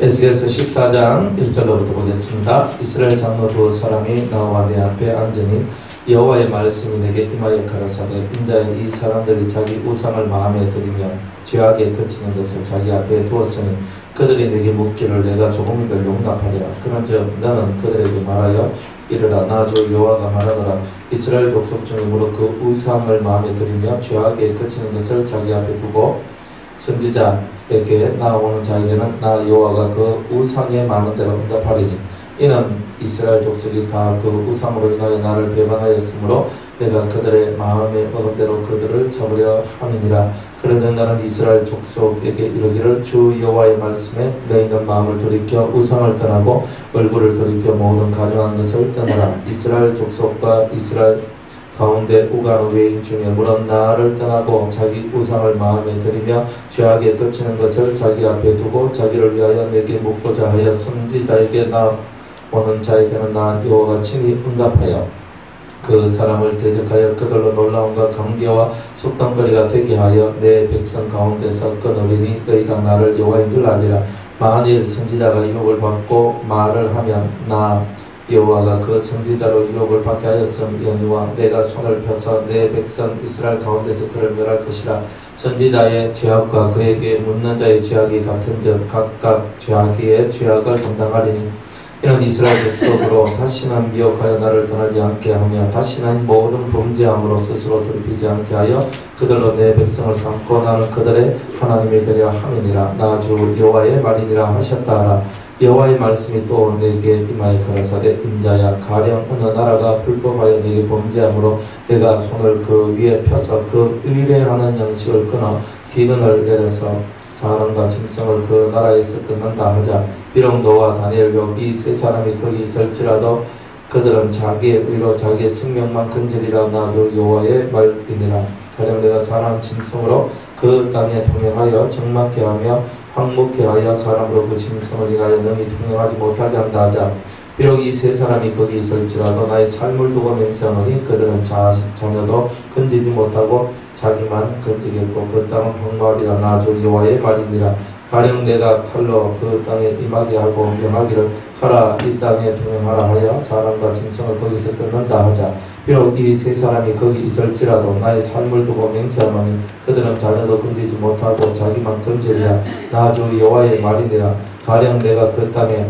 에스겔서 14장 1절로부터 보겠습니다. 이스라엘 장로 두 사람이 나와 내 앞에 앉으니 여호와의 말씀이 내게 임하여 가라사대 인자여 이 사람들이 자기 우상을 마음에 들이며 죄악에 그치는 것을 자기 앞에 두었으니 그들이 내게 묻기를 내가 조금이들 용납하리라. 그런즉 너는 그들에게 말하여 이르라. 나 주 여호와가 말하노라. 이스라엘 족속 중에 무릇 그 우상을 마음에 들이며 죄악에 그치는 것을 자기 앞에 두고 선지자에게 나오는 자에게는 나 여호와가 그 우상에 많은 대로 응답하리니 이는 이스라엘 족속이 다 그 우상으로 인하여 나를 배반하였으므로 내가 그들의 마음에 먹은 대로 그들을 잡으려 함이니라. 그런즉 나는 이스라엘 족속에게 이르기를 주 여호와의 말씀에 너희는 마음을 돌이켜 우상을 떠나고 얼굴을 돌이켜 모든 가증한 것을 떠나라. 이스라엘 족속과 이스라엘 가운데 오가는 외인 중에 물론 나를 떠나고 자기 우상을 마음에 들이며 죄악에 그치는 것을 자기 앞에 두고 자기를 위하여 내게 묻고자 하여 선지자에게 나오는 자에게는 나 여호와가 친히 응답하여 그 사람을 대적하여 그들로 놀라움과 감개와 속담거리가 되게 하여 내 백성 가운데서 끊으리니 너희가 나를 여호와인 줄 알리라. 만일 선지자가 유혹을 받고 말을 하면 나 여호와가 그 선지자로 유혹을 받게 하였음이니와 내가 손을 펴서 내 백성 이스라엘 가운데서 그를 멸할 것이라. 선지자의 죄악과 그에게 묻는 자의 죄악이 같은즉 각각 죄악의 죄악을 감당하리니 이는 이스라엘 족속으로 다시는 미혹하여 나를 떠나지 않게 하며 다시는 모든 범죄함으로 스스로 돌이키지 않게 하여 그들로 내 백성을 삼고 나는 그들의 하나님이 되려 함이니라. 나 주 여호와의 말이니라 하셨다 하라. 여호와의 말씀이 또 내게 임하여 가라사대 인자야 가령 어느 나라가 불법하여 내게 범죄함으로 내가 손을 그 위에 펴서 그 의뢰하는 양식을 끊어 기근을 내려서 사람과 짐승을 그 나라에서 끊는다 하자. 비록 너와 다니엘요 이 세 사람이 거기 있을지라도 그들은 자기의 의로 자기의 생명만 건지리라. 나도 여호와의 말이니라. 가령 내가 사나운 짐승으로 그 땅에 통행하여 적막케 하며 황무케 하여 사람으로 그 짐승을 인하여 능히 통행하지 못하게 한다 하자. 비록 이 세 사람이 거기 있을지라도 나의 삶을 두고 맹세하노니 그들은 자녀도 건지지 못하고 자기만 건지겠고 그 땅은 황무하리라. 나 주 여호와의 말이니라. 가령 내가 칼로 그 땅에 임하게 하고 명하기를 가라 이 땅에 통행하라 하여 사람과 짐승을 거기서 끊는다 하자. 비록 이 세 사람이 거기 있을지라도 나의 삶을 두고 맹세하노니 그들은 자녀도 건지지 못하고 자기만 건지리라. 나 주 여호와의 말이니라. 가령 내가 그 땅에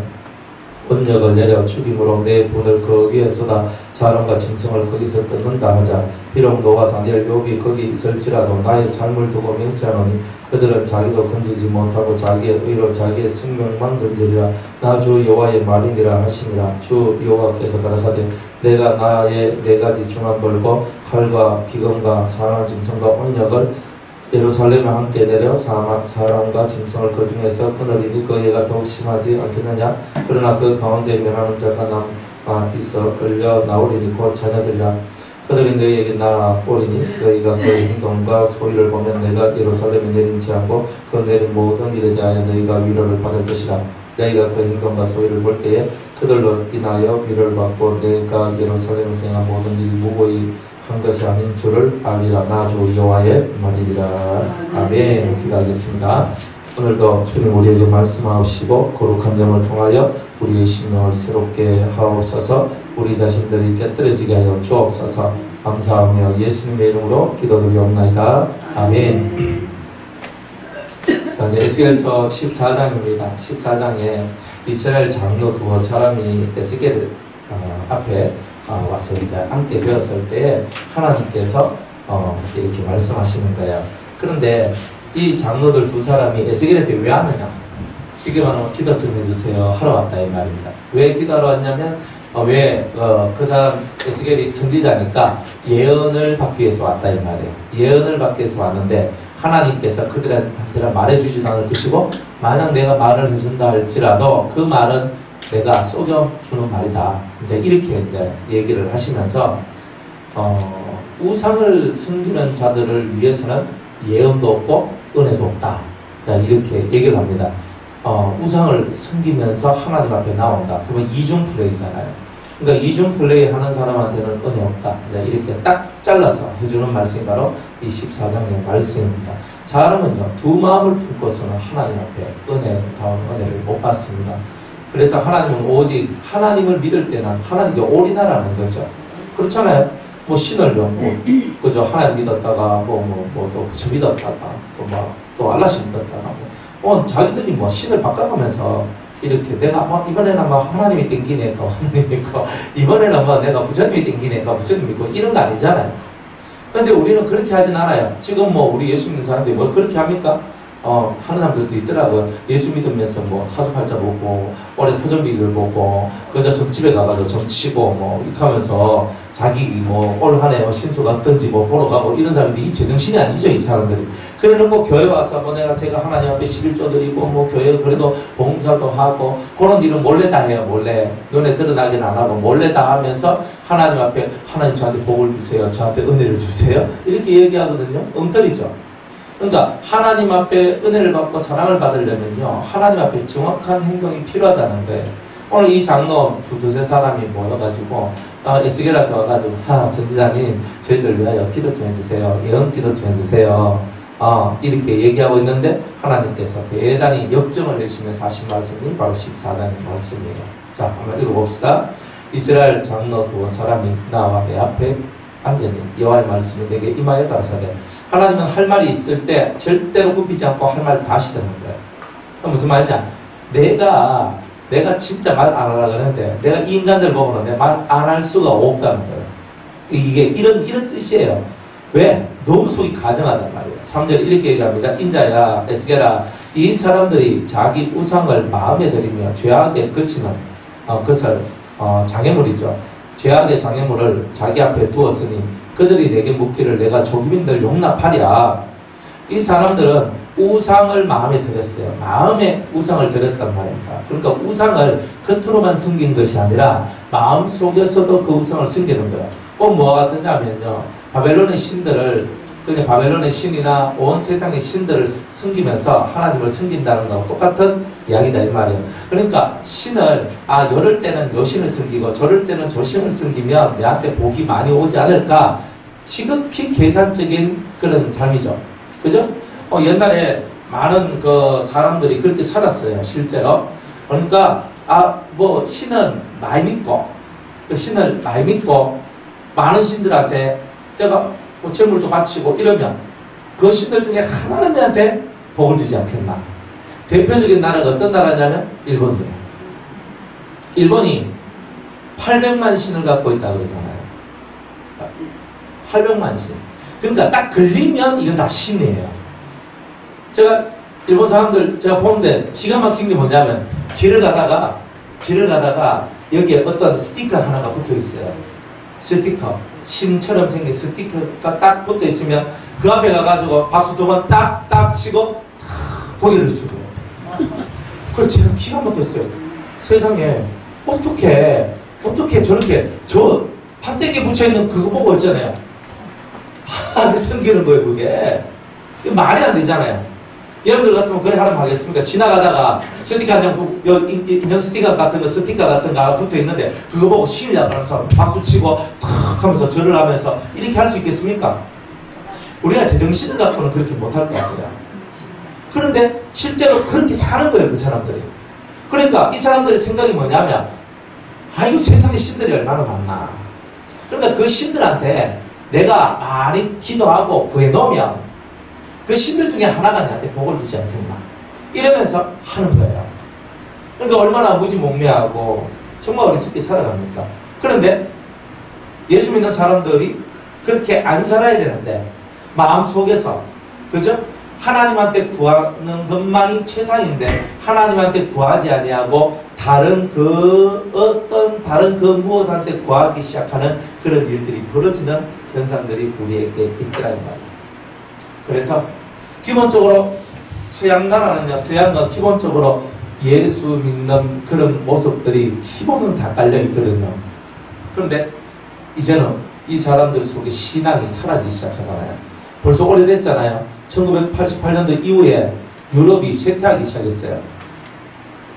권력을 내려 죽임으로 내 분을 그 위에 쏟아 사람과 짐승을 거기서 끊는다 하자. 비록 노아 다니엘 욥이 거기 있을지라도 나의 삶을 두고 맹세하노니 그들은 자기도 건지지 못하고 자기의 의로 자기의 생명만 건지리라. 나 주 여호와의 말이니라 하시니라. 주 여호와께서 가라사대 내가 나의 네 가지 중한 벌과 칼과 기근과 사나운 짐승과 온역을 예루살렘에 함께 내려 사람과 짐승을 그 중에서 끊으리니 그 예가 더욱 심하지 않겠느냐. 그러나 그 가운데 면하는 자가 남아 있어 끌려 나오리니 곧 자녀들이라. 그들이 너희에게 나오리니 너희가 그 행동과 소위를 보면 내가 예루살렘에 내린지 않고 그 내린 모든 일에 대하여 너희가 위로를 받을 것이라. 너희가 그 행동과 소위를 볼 때에 그들로 인하여 위로를 받고 내가 예루살렘에서 행한 모든 일이 무고히 한 것이 아닌 줄을 알리라. 나 주 여호와의 말이니라. 아멘. 기도하겠습니다. 오늘도 주님 우리에게 말씀하시고 거룩한 영을 통하여 우리의 심령을 새롭게 하옵소서. 우리 자신들이 깨뜨려지게 하여 주옵소서. 감사하며 예수님의 이름으로 기도드리옵나이다. 아멘. 자, 이제 에스겔서 14장입니다. 14장에 이스라엘 장로 두 사람이 에스겔 앞에 와서 이제 앉게 되었을 때 하나님께서 이렇게 말씀하시는 거예요. 그런데 이 장로들 두 사람이 에스겔한테 왜 왔느냐? 쉽게 말하면 기도 좀 해주세요 하러 왔다 이 말입니다. 왜 기도하러 왔냐면 그 사람 에스겔이 선지자니까 예언을 받기 위해서 왔다 이 말이에요. 예언을 받기 위해서 왔는데 하나님께서 그들한테는 말해주지도 않을 것이고 만약 내가 말을 해준다 할지라도 그 말은 내가 속여주는 말이다. 이제 이렇게 이제 얘기를 하시면서 우상을 섬기는 자들을 위해서는 예언도 없고 은혜도 없다. 자, 이렇게 얘기를 합니다. 우상을 섬기면서 하나님 앞에 나온다. 그러면 이중 플레이잖아요. 그러니까 이중 플레이 하는 사람한테는 은혜 없다. 이제 이렇게 딱 잘라서 해주는 말씀이 바로 이 14장의 말씀입니다. 사람은요, 두 마음을 품고서는 하나님 앞에 은혜다운 은혜를 못 받습니다. 그래서 하나님은 오직 하나님을 믿을 때는 하나님께 올인하라는 거죠. 그렇잖아요. 뭐 신을 그죠? 하나님 믿었다가 또 부처 믿었다가 또 알라시 믿었다가 자기들이 신을 바꿔가면서 이렇게 내가 이번에는 하나님이 땡기네 하나님 믿고 이번에는 내가 부처님이 땡기네 부처님 믿고 이런 거 아니잖아요. 근데 우리는 그렇게 하진 않아요. 지금 우리 예수 믿는 사람들이 그렇게 합니까? 하는 사람들도 있더라고요. 예수 믿으면서 사주팔자 보고 올해 토전비를 보고 그저 점집에 가가지고 점치고 이렇게 하면서 자기 올 한해 신수가 어떤지 보러 가고 이런 사람들이 이 제정신이 아니죠, 이 사람들이. 그래놓고 교회 와서 제가 하나님 앞에 11조 드리고 교회 그래도 봉사도 하고 그런 일은 몰래 다 해요. 몰래 눈에 드러나긴 안 하고 몰래 다 하면서 하나님 앞에 하나님 저한테 복을 주세요, 저한테 은혜를 주세요 이렇게 얘기하거든요. 엉터리죠. 그러니까 하나님 앞에 은혜를 받고 사랑을 받으려면요, 하나님 앞에 정확한 행동이 필요하다는 거예요. 오늘 이 장로 두세 사람이 모여가지고 에스겔한테 와가지고 선지자님 저희들 위하여 기도 좀 해주세요, 예언 기도 좀 해주세요 이렇게 얘기하고 있는데 하나님께서 대단히 역정을 내시면서 하신 말씀이 바로 14장의 말씀이에요. 자, 한번 읽어봅시다. 이스라엘 장로 두 사람이 나와 내 앞에 안전히 여호와의 말씀이 내게 임하여 가라사대. 하나님은 할 말이 있을 때 절대로 굽히지 않고 할 말을 다 하시는 거예요. 무슨 말이냐? 내가 진짜 말 안 하려고 하는데 내가 이 인간들 보고는 내 말 안 할 수가 없다는 거예요. 이게 이런 뜻이에요. 왜? 너무 속이 가정하단 말이에요. 3절에 이렇게 얘기합니다. 인자야 에스겔아, 이 사람들이 자기 우상을 마음에 들이며 죄악에 그치는 그것을 장애물이죠. 죄악의 장애물을 자기 앞에 두었으니 그들이 내게 묻기를 내가 조기민들 용납하랴. 이 사람들은 우상을 마음에 들였어요. 마음에 우상을 들였단 말입니다. 그러니까 우상을 겉으로만 섬긴 것이 아니라 마음속에서도 그 우상을 섬기는 거예요. 꼭 뭐가 같으냐면요, 바벨론의 신들을 그냥 바벨론의 신이나 온 세상의 신들을 섬기면서 하나님을 섬긴다는 거하고 똑같은 이야기다 이 말이에요. 그러니까 신을 이럴 때는 요 신을 섬기고 저럴 때는 저 신을 섬기면 내한테 복이 많이 오지 않을까, 지극히 계산적인 그런 삶이죠. 그죠? 옛날에 많은 그 사람들이 그렇게 살았어요, 실제로. 그러니까 신은 많이 믿고 그 신을 많이 믿고 많은 신들한테 내가 재물도 바치고 이러면 그 신들 중에 하나는 내한테 복을 주지 않겠나. 대표적인 나라가 어떤 나라냐면 일본이에요. 일본이 800만 신을 갖고 있다고 그러잖아요. 800만 신. 그러니까 딱 걸리면 이건 다 신이에요. 제가 일본 사람들 제가 보는데 기가 막힌 게 뭐냐면 길을 가다가 여기에 어떤 스티커 하나가 붙어 있어요. 스티커. 신처럼 생긴 스티커가 딱 붙어 있으면 그 앞에 가가지고 박수 두 번 딱 치고 고개를 숙여요. 그래서 제가 기가 막혔어요. 세상에 어떻게 저렇게 저 판때기에 붙여있는 그거 보고 있잖아요. 섬기는 거예요. 그게 말이 안 되잖아요. 여러분들 같으면 그래 하라면 하겠습니까? 지나가다가 스티커 한 장, 인형 스티커 같은 거 붙어 있는데 그거 보고 신이다 그러면서 박수치고 탁 하면서 절을 하면서 이렇게 할 수 있겠습니까? 우리가 제정신을 갖고는 그렇게 못할 것 같아요. 그런데 실제로 그렇게 사는 거예요, 그 사람들이. 그러니까 이 사람들의 생각이 뭐냐면 이거 세상에 신들이 얼마나 많나. 그러니까 그 신들한테 내가 많이 기도하고 구해놓으면 그 신들 중에 하나가 내한테 복을 주지 않겠나, 이러면서 하는 거예요. 그러니까 얼마나 무지몽매하고 정말 어리석게 살아갑니까? 그런데 예수 믿는 사람들이 그렇게 안 살아야 되는데 마음속에서, 그죠? 하나님한테 구하는 것만이 최상인데 하나님한테 구하지 아니하고 다른 그 무엇한테 구하기 시작하는 그런 일들이 벌어지는 현상들이 우리에게 있더라는 말이에요. 그래서 기본적으로 서양 나라는요, 서양과 기본적으로 예수 믿는 그런 모습들이 기본은 다 깔려있거든요. 그런데 이제는 이 사람들 속에 신앙이 사라지기 시작하잖아요. 벌써 오래됐잖아요. 1988년도 이후에 유럽이 쇠퇴하기 시작했어요.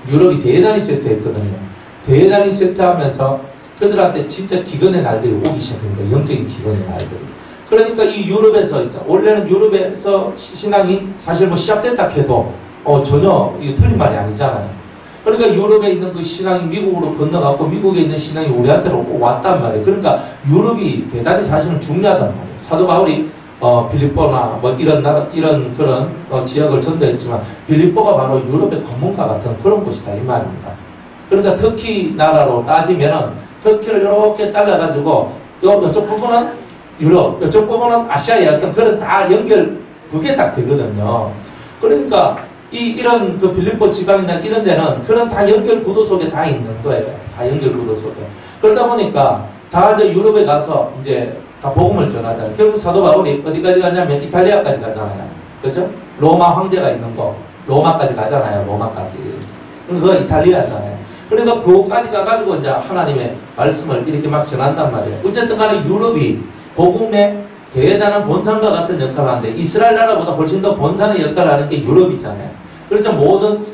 유럽이 대단히 쇠퇴했거든요. 대단히 쇠퇴하면서 그들한테 진짜 기근의 날들이 오기 시작한 거예요. 영적인 기근의 날들이. 그러니까 이 유럽에서 있죠. 원래는 유럽에서 신앙이 사실 뭐 시작됐다 해도 전혀 이게 틀린 말이 아니잖아요. 그러니까 유럽에 있는 그 신앙이 미국으로 건너갔고 미국에 있는 신앙이 우리한테로 왔단 말이에요. 그러니까 유럽이 대단히 사실은 중요하단 말이에요. 사도 바울이 빌립보나 뭐 이런 그런 지역을 전도했지만 빌립보가 바로 유럽의 관문과 같은 그런 곳이다 이 말입니다. 그러니까 터키 나라로 따지면은 터키를 이렇게 잘라가지고 이쪽 부분은 유럽, 이쪽 부분은 아시아의 어떤 그런 다 연결 그게 딱 되거든요. 그러니까 이런 그 빌립보 지방이나 이런 데는 그런 다 연결 구도 속에 다 있는 거예요. 다 연결 구도 속에. 그러다 보니까 다 이제 유럽에 가서 이제 다 복음을 전하잖아요. 결국 사도 바울이 어디까지 가냐면 이탈리아까지 가잖아요. 그죠? 로마 황제가 있는 거. 로마까지 가잖아요. 로마까지. 그거 이탈리아잖아요. 그러니까 그거까지 가가지고 이제 하나님의 말씀을 이렇게 막 전한단 말이에요. 어쨌든 간에 유럽이 복음의 대단한 본산과 같은 역할을 하는데 이스라엘 나라보다 훨씬 더 본산의 역할을 하는 게 유럽이잖아요. 그래서 모든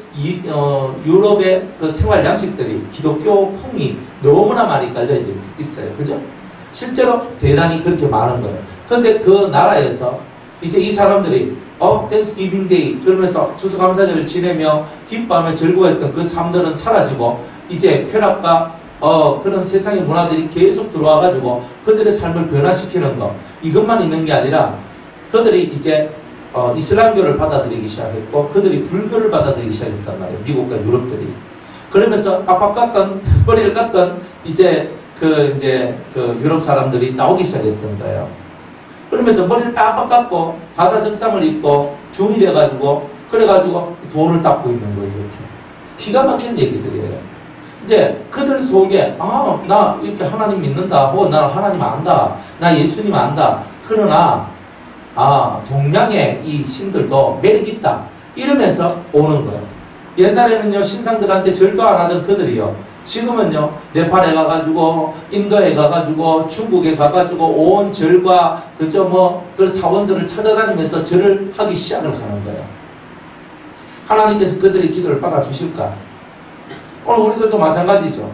유럽의 그 생활 양식들이 기독교 풍이 너무나 많이 깔려져 있어요. 그죠? 실제로 대단히 그렇게 많은 거예요. 그런데 그 나라에서 이제 이 사람들이 땡스기빙 데이 그러면서 추수감사절을 지내며 기뻐하며 즐거워했던 그 삶들은 사라지고 이제 쾌락과 그런 세상의 문화들이 계속 들어와가지고 그들의 삶을 변화시키는 것 이것만 있는 게 아니라 그들이 이제 이슬람교를 받아들이기 시작했고 그들이 불교를 받아들이기 시작했단 말이에요. 미국과 유럽들이. 그러면서 빡빡 깎은 머리를 깎은 이제 그 유럽 사람들이 나오기 시작했던 거예요. 그러면서 머리를 빡빡 깎고 가사적삼을 입고 중이 돼가지고 그래가지고 돈을 닦고 있는 거예요. 이렇게 기가 막힌 얘기들이에요. 이제 그들 속에 나 이렇게 하나님 믿는다 나 하나님 안다 나 예수님 안다 그러나 동양의 이 신들도 매력있다 이러면서 오는 거예요. 옛날에는요 신상들한테 절도 안 하던 그들이요 지금은요 네팔에 가가지고 인도에 가가지고 중국에 가가지고 온 절과 그 사원들을 찾아다니면서 절을 하기 시작을 하는 거예요. 하나님께서 그들의 기도를 받아주실까? 오늘 우리들도 마찬가지죠.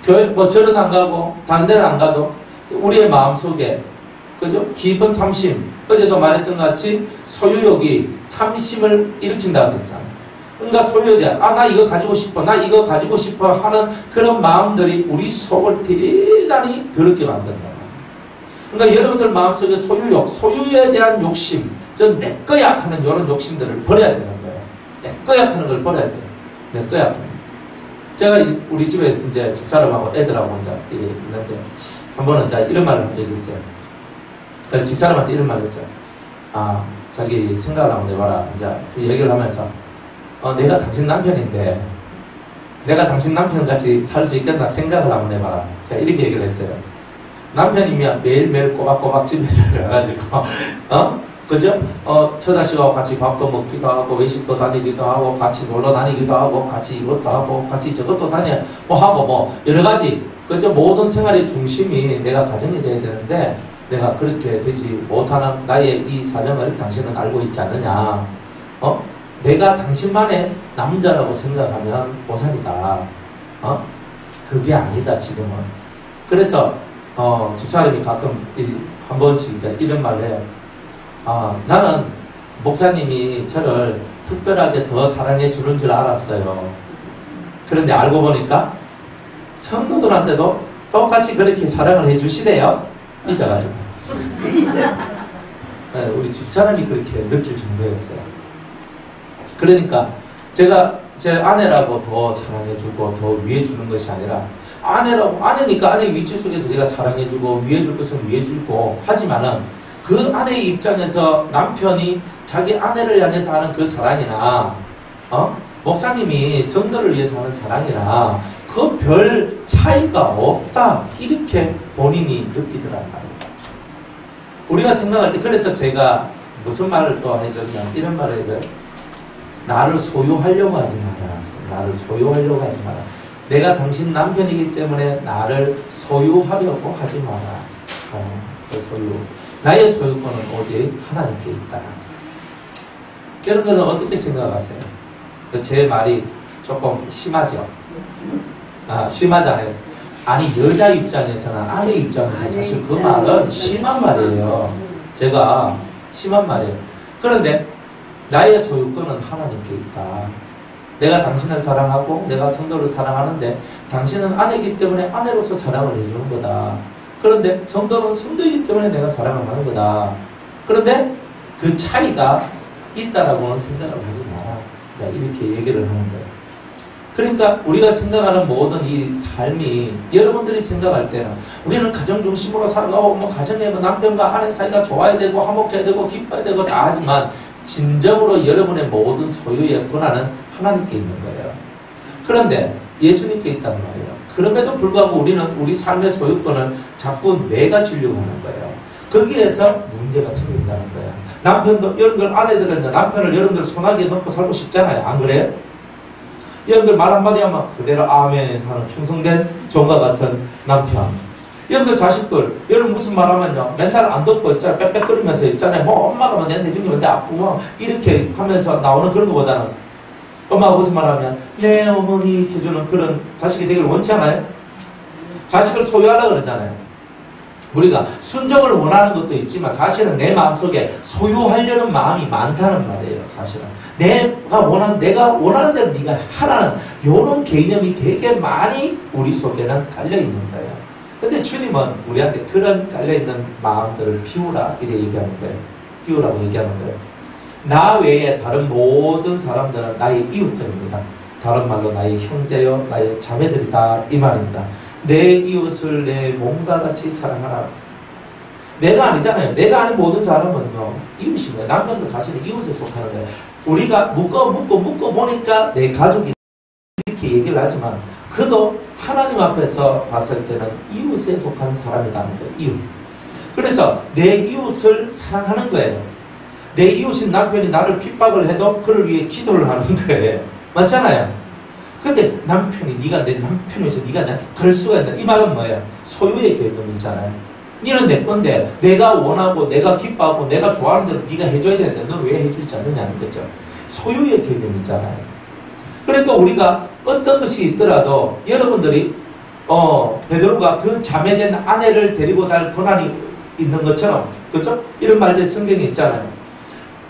교회 절은 안 가고 다른 데는 안 가도 우리의 마음속에 그죠? 깊은 탐심 어제도 말했던 것 같이 소유욕이 탐심을 일으킨다고 했잖아요. 그러니까 소유에 대한 나 이거 가지고 싶어 나 이거 가지고 싶어 하는 그런 마음들이 우리 속을 대단히 더럽게 만든다. 그러니까 여러분들 마음속에 소유욕 소유에 대한 욕심 내 거야 하는 이런 욕심들을 버려야 되는 거예요. 내 거야 하는 걸 버려야 돼요. 내 거야 하는 제가 우리 집에 이제 집사람하고 애들하고 이제 있는데 한 번은 이제 이런 말을 한 적이 있어요. 그러니까 집사람한테 이런 말을 했죠. 자기 생각을 한번 해봐라. 이제 얘기를 하면서 내가 당신 남편인데 내가 당신 남편같이 살 수 있겠나 생각을 한번 해봐라. 제가 이렇게 얘기를 했어요. 남편이면 매일매일 꼬박꼬박 집에 들어가가지고 그죠? 처자식하고 같이 밥도 먹기도 하고 외식도 다니기도 하고 같이 놀러 다니기도 하고 같이 이것도 하고 같이 저것도 하고 여러 가지 그죠? 모든 생활의 중심이 내가 가정이 돼야 되는데 내가 그렇게 되지 못하는 나의 이 사정을 당신은 알고 있지 않느냐? 내가 당신만의 남자라고 생각하면 오산이다. 그게 아니다 지금은. 그래서 집사람이 가끔 한 번씩 이제 이런 말을 해요. 나는 목사님이 저를 특별하게 더 사랑해 주는 줄 알았어요. 그런데 알고 보니까 성도들한테도 똑같이 그렇게 사랑을 해 주시대요. 잊어가지고. 우리 집사람이 그렇게 느낄 정도였어요. 그러니까 제가 제 아내라고 더 사랑해주고 더 위해주는 것이 아니라 아내니까 아내의 위치 속에서 제가 사랑해주고 위해줄 것은 위해주고 하지만은 그 아내의 입장에서 남편이 자기 아내를 향해서 하는 그 사랑이나 목사님이 성도를 위해서 하는 사랑이나 그 별 차이가 없다 이렇게 본인이 느끼더란 말입니다. 우리가 생각할 때 그래서 제가 무슨 말을 또 해줬냐 이런 말을 해줘요. 나를 소유하려고 하지 마라. 나를 소유하려고 하지 마라. 내가 당신 남편이기 때문에 나를 소유하려고 하지 마라. 그 소유. 나의 소유권은 오직 하나님께 있다. 여러분들은 어떻게 생각하세요? 제 말이 조금 심하죠? 심하잖아요. 아니 여자 입장에서는 아내 입장에서 사실 그 말은 심한 말이에요. 제가 심한 말이에요. 그런데 나의 소유권은 하나님께 있다. 내가 당신을 사랑하고 내가 성도를 사랑하는데 당신은 아내이기 때문에 아내로서 사랑을 해주는 거다. 그런데 성도는 성도이기 때문에 내가 사랑을 하는 거다. 그런데 그 차이가 있다라고는 생각을 하지 마라. 자, 이렇게 얘기를 하는 거예요. 그러니까 우리가 생각하는 모든 이 삶이 여러분들이 생각할 때는 우리는 가정 중심으로 살아가고 뭐 가정에 뭐 남편과 아내 사이가 좋아야 되고 화목해야 되고 기뻐야 되고 다 하지만 진정으로 여러분의 모든 소유의 권한은 하나님께 있는 거예요. 그런데 예수님께 있단 말이에요. 그럼에도 불구하고 우리는 우리 삶의 소유권을 자꾸 내가 주려고 하는 거예요. 거기에서 문제가 생긴다는 거예요. 남편도 여러분들 아내들은 남편을 여러분들 손아귀에 넣고 살고 싶잖아요. 안 그래요? 여러분들 말 한마디 하면 그대로 아멘 하는 충성된 종과 같은 남편. 여러분들 자식들 여러분 무슨 말 하면요 맨날 안 듣고 있잖아요. 빽빽거리면서 있잖아요. 뭐 엄마가 뭐 내한테 죽이면 내 아프고 뭐 이렇게 하면서 나오는 그런 것보다는 엄마가 무슨 말 하면 내 어머니 해주는 그런 자식이 되기를 원치 않아요? 자식을 소유하려고 그러잖아요. 우리가 순종을 원하는 것도 있지만 사실은 내 마음속에 소유하려는 마음이 많다는 말이에요. 사실은 내가 원하는 대로 네가 하라는 이런 개념이 되게 많이 우리 속에는 깔려있는 거예요. 근데 주님은 우리한테 그런 깔려있는 마음들을 비우라 이렇게 얘기하는 거예요. 비우라고 얘기하는 거예요. 나 외에 다른 모든 사람들은 나의 이웃들입니다. 다른 말로 나의 형제요 나의 자매들이다 이 말입니다. 내 이웃을 내 몸과 같이 사랑하라. 내가 아니잖아요. 내가 아닌 모든 사람은요 이웃입니다. 남편도 사실은 이웃에 속하는 거예요. 우리가 묶어 보니까 내 가족이 이렇게 얘기를 하지만 그도 하나님 앞에서 봤을 때는 이웃에 속한 사람이라는 거예요. 이웃. 그래서 내 이웃을 사랑하는 거예요. 내 이웃인 남편이 나를 핍박을 해도 그를 위해 기도를 하는 거예요. 맞잖아요. 근데 남편이 네가 내 남편에서 네가 나한테 그럴 수가 있나? 이 말은 뭐예요? 소유의 개념이잖아요. 너는 내 건데 내가 원하고 내가 기뻐하고 내가 좋아하는 대로 네가 해줘야 되는데 넌 왜 해주지 않느냐는 거죠. 소유의 개념이잖아요. 그러니까 우리가 어떤 것이 있더라도 여러분들이 베드로가 그 자매된 아내를 데리고 갈 권한이 있는 것처럼 그렇죠? 이런 말들 성경에 있잖아요.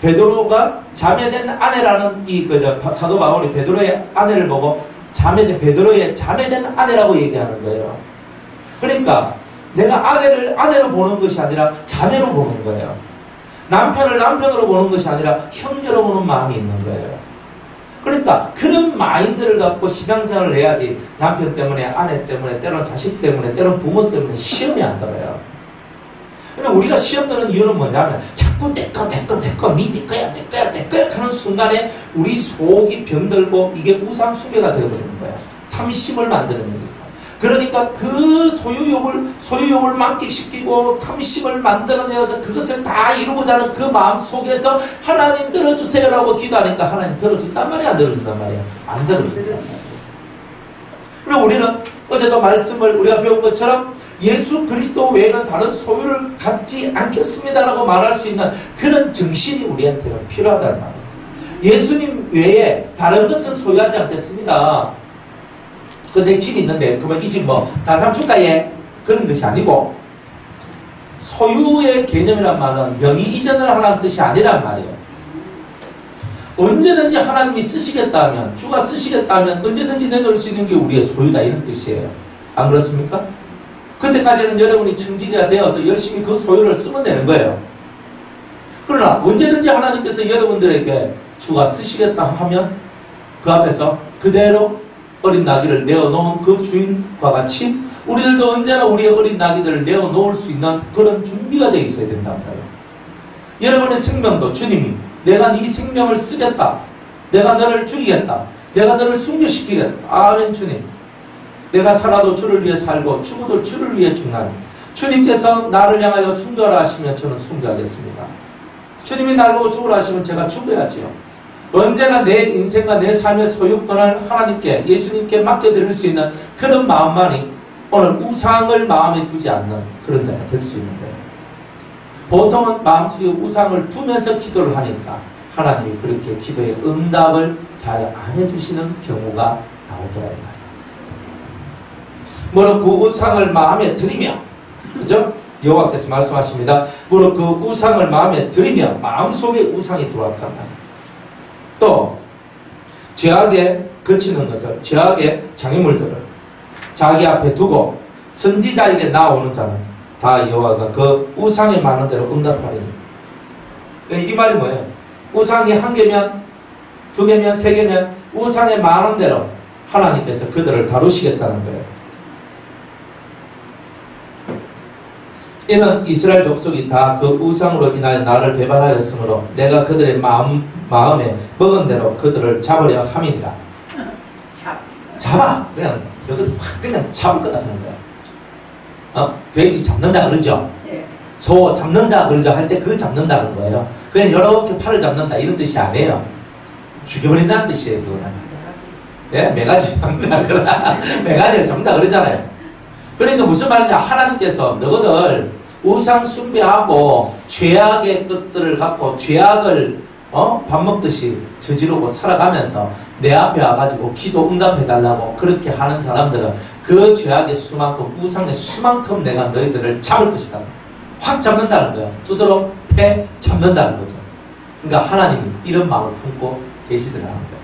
베드로가 자매된 아내라는 사도 바울이 베드로의 아내를 보고 베드로의 자매된 아내라고 얘기하는 거예요. 그러니까 내가 아내를 아내로 보는 것이 아니라 자매로 보는 거예요. 남편을 남편으로 보는 것이 아니라 형제로 보는 마음이 있는 거예요. 그러니까 그런 마인드를 갖고 신앙생활을 해야지 남편 때문에 아내 때문에 때로는 자식 때문에 때로는 부모 때문에 시험이 안 들어요. 근데 우리가 시험 드는 이유는 뭐냐면 자꾸 내 거야 하는 순간에 우리 속이 병들고 이게 우상 숭배가 되어버리는 거야. 탐심을 만들어내니까. 그러니까 그 소유욕을 만끽시키고 탐심을 만들어내어서 그것을 다 이루고자 하는 그 마음 속에서 하나님 들어주세요라고 기도하니까 하나님 들어준단 말이야, 안 들어준단 말이야? 안 들어준단 말이야. 그리고 우리는 어제도 말씀을 우리가 배운 것처럼 예수 그리스도 외에는 다른 소유를 갖지 않겠습니다라고 말할 수 있는 그런 정신이 우리한테는 필요하다는 말이에요. 예수님 외에 다른 것은 소유하지 않겠습니다. 내 집이 있는데 그러면 이 집 뭐 다산 줄까예? 그런 것이 아니고 소유의 개념이란 말은 명의 이전을 하라는 뜻이 아니란 말이에요. 언제든지 하나님이 쓰시겠다면 주가 쓰시겠다면 언제든지 내놓을 수 있는 게 우리의 소유다 이런 뜻이에요. 안 그렇습니까? 그때까지는 여러분이 청지기가 되어서 열심히 그 소유를 쓰면 되는 거예요. 그러나 언제든지 하나님께서 여러분들에게 주가 쓰시겠다 하면 그 앞에서 그대로 어린 나귀를 내어놓은 그 주인과 같이 우리들도 언제나 우리의 어린 나귀들을 내어놓을 수 있는 그런 준비가 되어 있어야 된단 말이에요. 여러분의 생명도 주님이 내가 네 생명을 쓰겠다. 내가 너를 죽이겠다. 내가 너를 순교시키겠다. 아멘 주님. 내가 살아도 주를 위해 살고 죽어도 주를 위해 죽나니 주님께서 나를 향하여 순교하라 하시면 저는 순교하겠습니다. 주님이 나를 보고 죽으라 하시면 제가 죽어야지요. 언제나 내 인생과 내 삶의 소유권을 하나님께 예수님께 맡겨드릴 수 있는 그런 마음만이 오늘 우상을 마음에 두지 않는 그런 자가 될 수 있는데 보통은 마음속에 우상을 두면서 기도를 하니까 하나님이 그렇게 기도의 응답을 잘 안 해주시는 경우가 나오더라 이 말이에요. 뭐로 그 우상을 마음에 들이며 그죠? 여호와께서 말씀하십니다. 무릇 그 우상을 마음에 들이면 마음속에 우상이 들어왔단 말이에요. 또 죄악에 그치는 것을, 죄악의 장애물들을 자기 앞에 두고 선지자에게 나오는 자는 다 여호와가 그 우상에 많은 대로 응답하리니. 이 말이 뭐예요? 우상이 한 개면, 두 개면, 세 개면 우상에 많은 대로 하나님께서 그들을 다루시겠다는 거예요. 이는 이스라엘 족속이 다 그 우상으로 인하여 나를 배반하였으므로 내가 그들의 마음에 먹은 대로 그들을 잡으려 함이니라. 잡아! 그냥 너희들 확 그냥 잡을 거다 하는 거야. 돼지 잡는다 그러죠? 소 잡는다 그러죠? 할 때 그 잡는다는 거예요. 그냥 이렇게 팔을 잡는다 이런 뜻이 아니에요. 죽여버린다는 뜻이에요. 그거는. 예? 매가지 잡는다 그러나 매가지를 잡는다 그러잖아요. 그러니까 무슨 말이냐? 하나님께서 너희들 우상 숭배하고 죄악의 것들을 갖고 죄악을 밥 먹듯이 저지르고 살아가면서 내 앞에 와가지고 기도 응답해달라고 그렇게 하는 사람들은 그 죄악의 수만큼, 우상의 수만큼 내가 너희들을 잡을 것이다. 확 잡는다는 거야. 두드러 패 잡는다는 거죠. 그러니까 하나님이 이런 마음을 품고 계시더라는 거예요.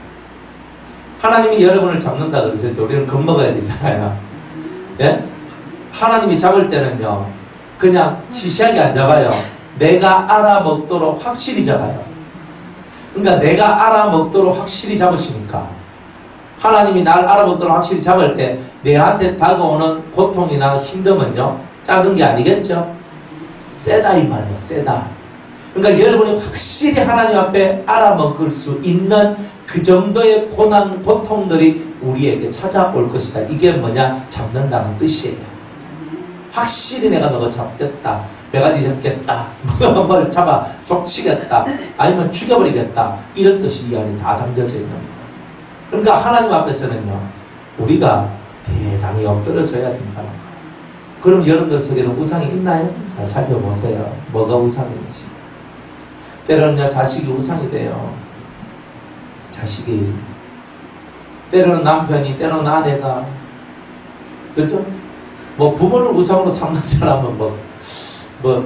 하나님이 여러분을 잡는다 그랬을 때 우리는 겁먹어야 되잖아요. 예? 하나님이 잡을 때는요, 그냥 시시하게 안 잡아요. 내가 알아먹도록 확실히 잡아요. 그러니까 내가 알아먹도록 확실히 잡으시니까 하나님이 날 알아먹도록 확실히 잡을 때 내한테 다가오는 고통이나 힘듦은요, 작은 게 아니겠죠? 세다 이 말이에요. 세다. 그러니까 여러분이 확실히 하나님 앞에 알아먹을 수 있는 그 정도의 고난, 고통들이 우리에게 찾아올 것이다. 이게 뭐냐? 잡는다는 뜻이에요. 확실히 내가 너가 잡겠다. 매가지 잡겠다. 뭘 잡아 족치겠다. 아니면 죽여버리겠다. 이런 뜻이 이 안에 다 담겨져 있는 겁니다. 그러니까 하나님 앞에서는요, 우리가 대단히 엎드려져야 된다는 거예요. 그럼 여러분들 속에는 우상이 있나요? 잘 살펴보세요. 뭐가 우상인지. 때로는요, 자식이 우상이 돼요. 자식이. 때로는 남편이, 때로는 아내가. 그렇죠? 뭐 부모를 우상으로 삼는 사람은 뭐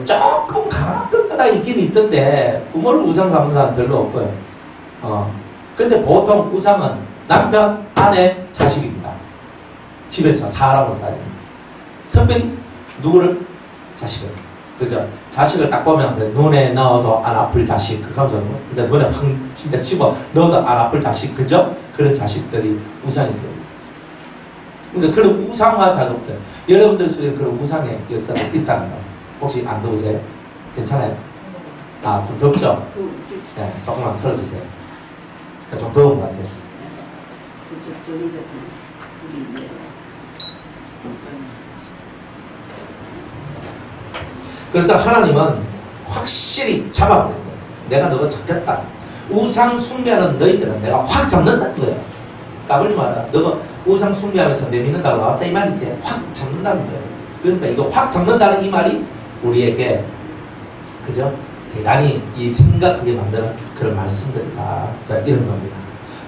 조금 가끔가다 있긴 있던데 부모를 우상 삼는 사람은 별로 없고요. 근데 보통 우상은 남편, 아내, 자식입니다. 집에서 사람으로 따지면. 특별히 누구를? 자식을. 그죠? 자식을 딱 보면 눈에 넣어도 안 아플 자식. 그러면서 눈에 확 진짜 집어 넣어도 안 아플 자식. 그죠? 그런 자식들이 우상이 되어요. 그러니까 그런 우상화 작업들, 여러분들 속에 그런 우상의 역사가 있다는 거 혹시 안 더우세요? 괜찮아요? 아, 좀 덥죠? 네, 조금만 틀어주세요. 좀 더운 것 같아서. 그래서 하나님은 확실히 잡아버리는 거예요. 내가 너가 잡겠다. 우상 숭배하는 너희들은 내가 확 잡는다는 거예요. 까불지 마라. 너가 우상 숭배하면서 내믿는다고 나왔다 이 말이지. 확 잡는다는 거예요. 그러니까 이거 확 잡는다는 이 말이 우리에게 그죠? 대단히 이 생각하게 만드는 그런 말씀들이다. 자, 이런 겁니다.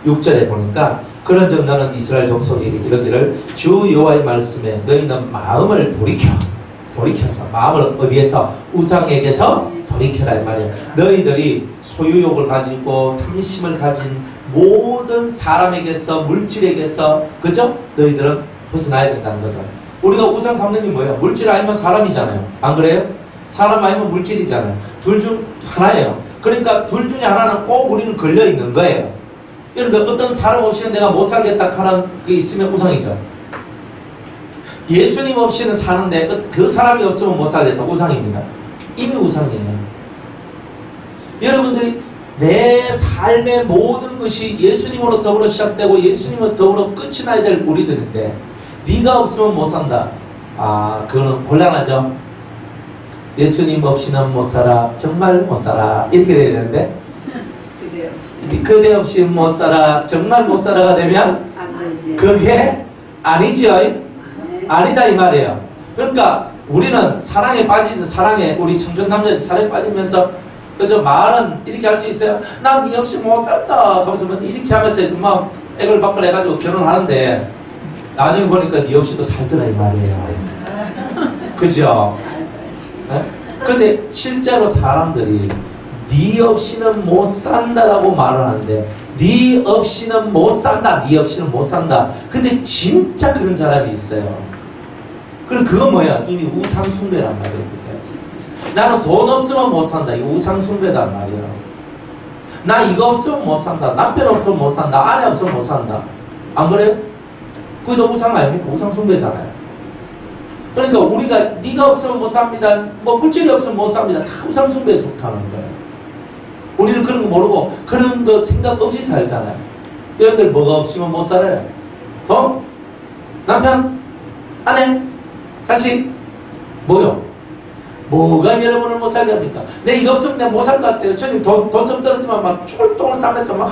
6절에 보니까 그런즉 너는 이스라엘 족속에게 이르기를 주 여호와의 말씀에 너희는 마음을 돌이켜서 마음을 어디에서? 우상에게서 돌이켜라 이 말이에요. 너희들이 소유욕을 가지고 탐심을 가진 모든 사람에게서, 물질에게서, 그죠? 너희들은 벗어나야 된다는 거죠. 우리가 우상 삼는 게 뭐예요? 물질 아니면 사람이잖아요. 안 그래요? 사람 아니면 물질이잖아요. 둘 중 하나예요. 그러니까 둘 중에 하나는 꼭 우리는 걸려 있는 거예요. 그러니까 어떤 사람 없이는 내가 못 살겠다 하는 게 있으면 우상이죠. 예수님 없이는 사는데 그 사람이 없으면 못 살겠다. 우상입니다. 이미 우상이에요. 여러분들이 내 삶의 모든 것이 예수님으로 더불어 시작되고 예수님으로 더불어 끝이 나야 될 우리들인데 네가 없으면 못 산다. 아, 그거는 곤란하죠. 예수님 없이는 못 살아. 정말 못 살아. 이렇게 돼야 되는데 그대 없이 못 살아. 정말 못 살아가 되면 그게 아니죠. 아니다 이 말이에요. 그러니까 우리는 사랑에 빠지죠. 사랑에 우리 청춘 남자들 사랑에 빠지면서 그저 말은 이렇게 할 수 있어요. 난 네 없이 못 살다. 하면서 이렇게 하면서 막 액을 밖을 해가지고 결혼하는데 나중에 보니까 네 없이도 살더라 이 말이에요. 그죠? 근데 실제로 사람들이 네 없이는 못 산다라고 말을 하는데, 네 없이는 못 산다, 네 없이는 못 산다. 근데 진짜 그런 사람이 있어요. 그리고 그건 뭐야? 이미 우상숭배란 말이에요. 나는 돈 없으면 못 산다. 이거 우상숭배단 말이야. 나 이거 없으면 못 산다. 남편 없으면 못 산다. 아내 없으면 못 산다. 안 그래요? 그게 다 우상 아닙니까? 우상숭배잖아요. 그러니까 우리가 네가 없으면 못 삽니다. 뭐 물질이 없으면 못 삽니다. 다 우상숭배에 속하는 거예요. 우리는 그런 거 모르고 그런 거 생각 없이 살잖아요. 여러분들 뭐가 없으면 못 살아요? 돈? 남편? 아내? 자식? 뭐요? 뭐가 여러분을 못 살게 합니까? 내 이거 없으면 내가 못 살 것 같아요. 저님 돈 좀 떨어지면 막 쫄똥을 싸면서 막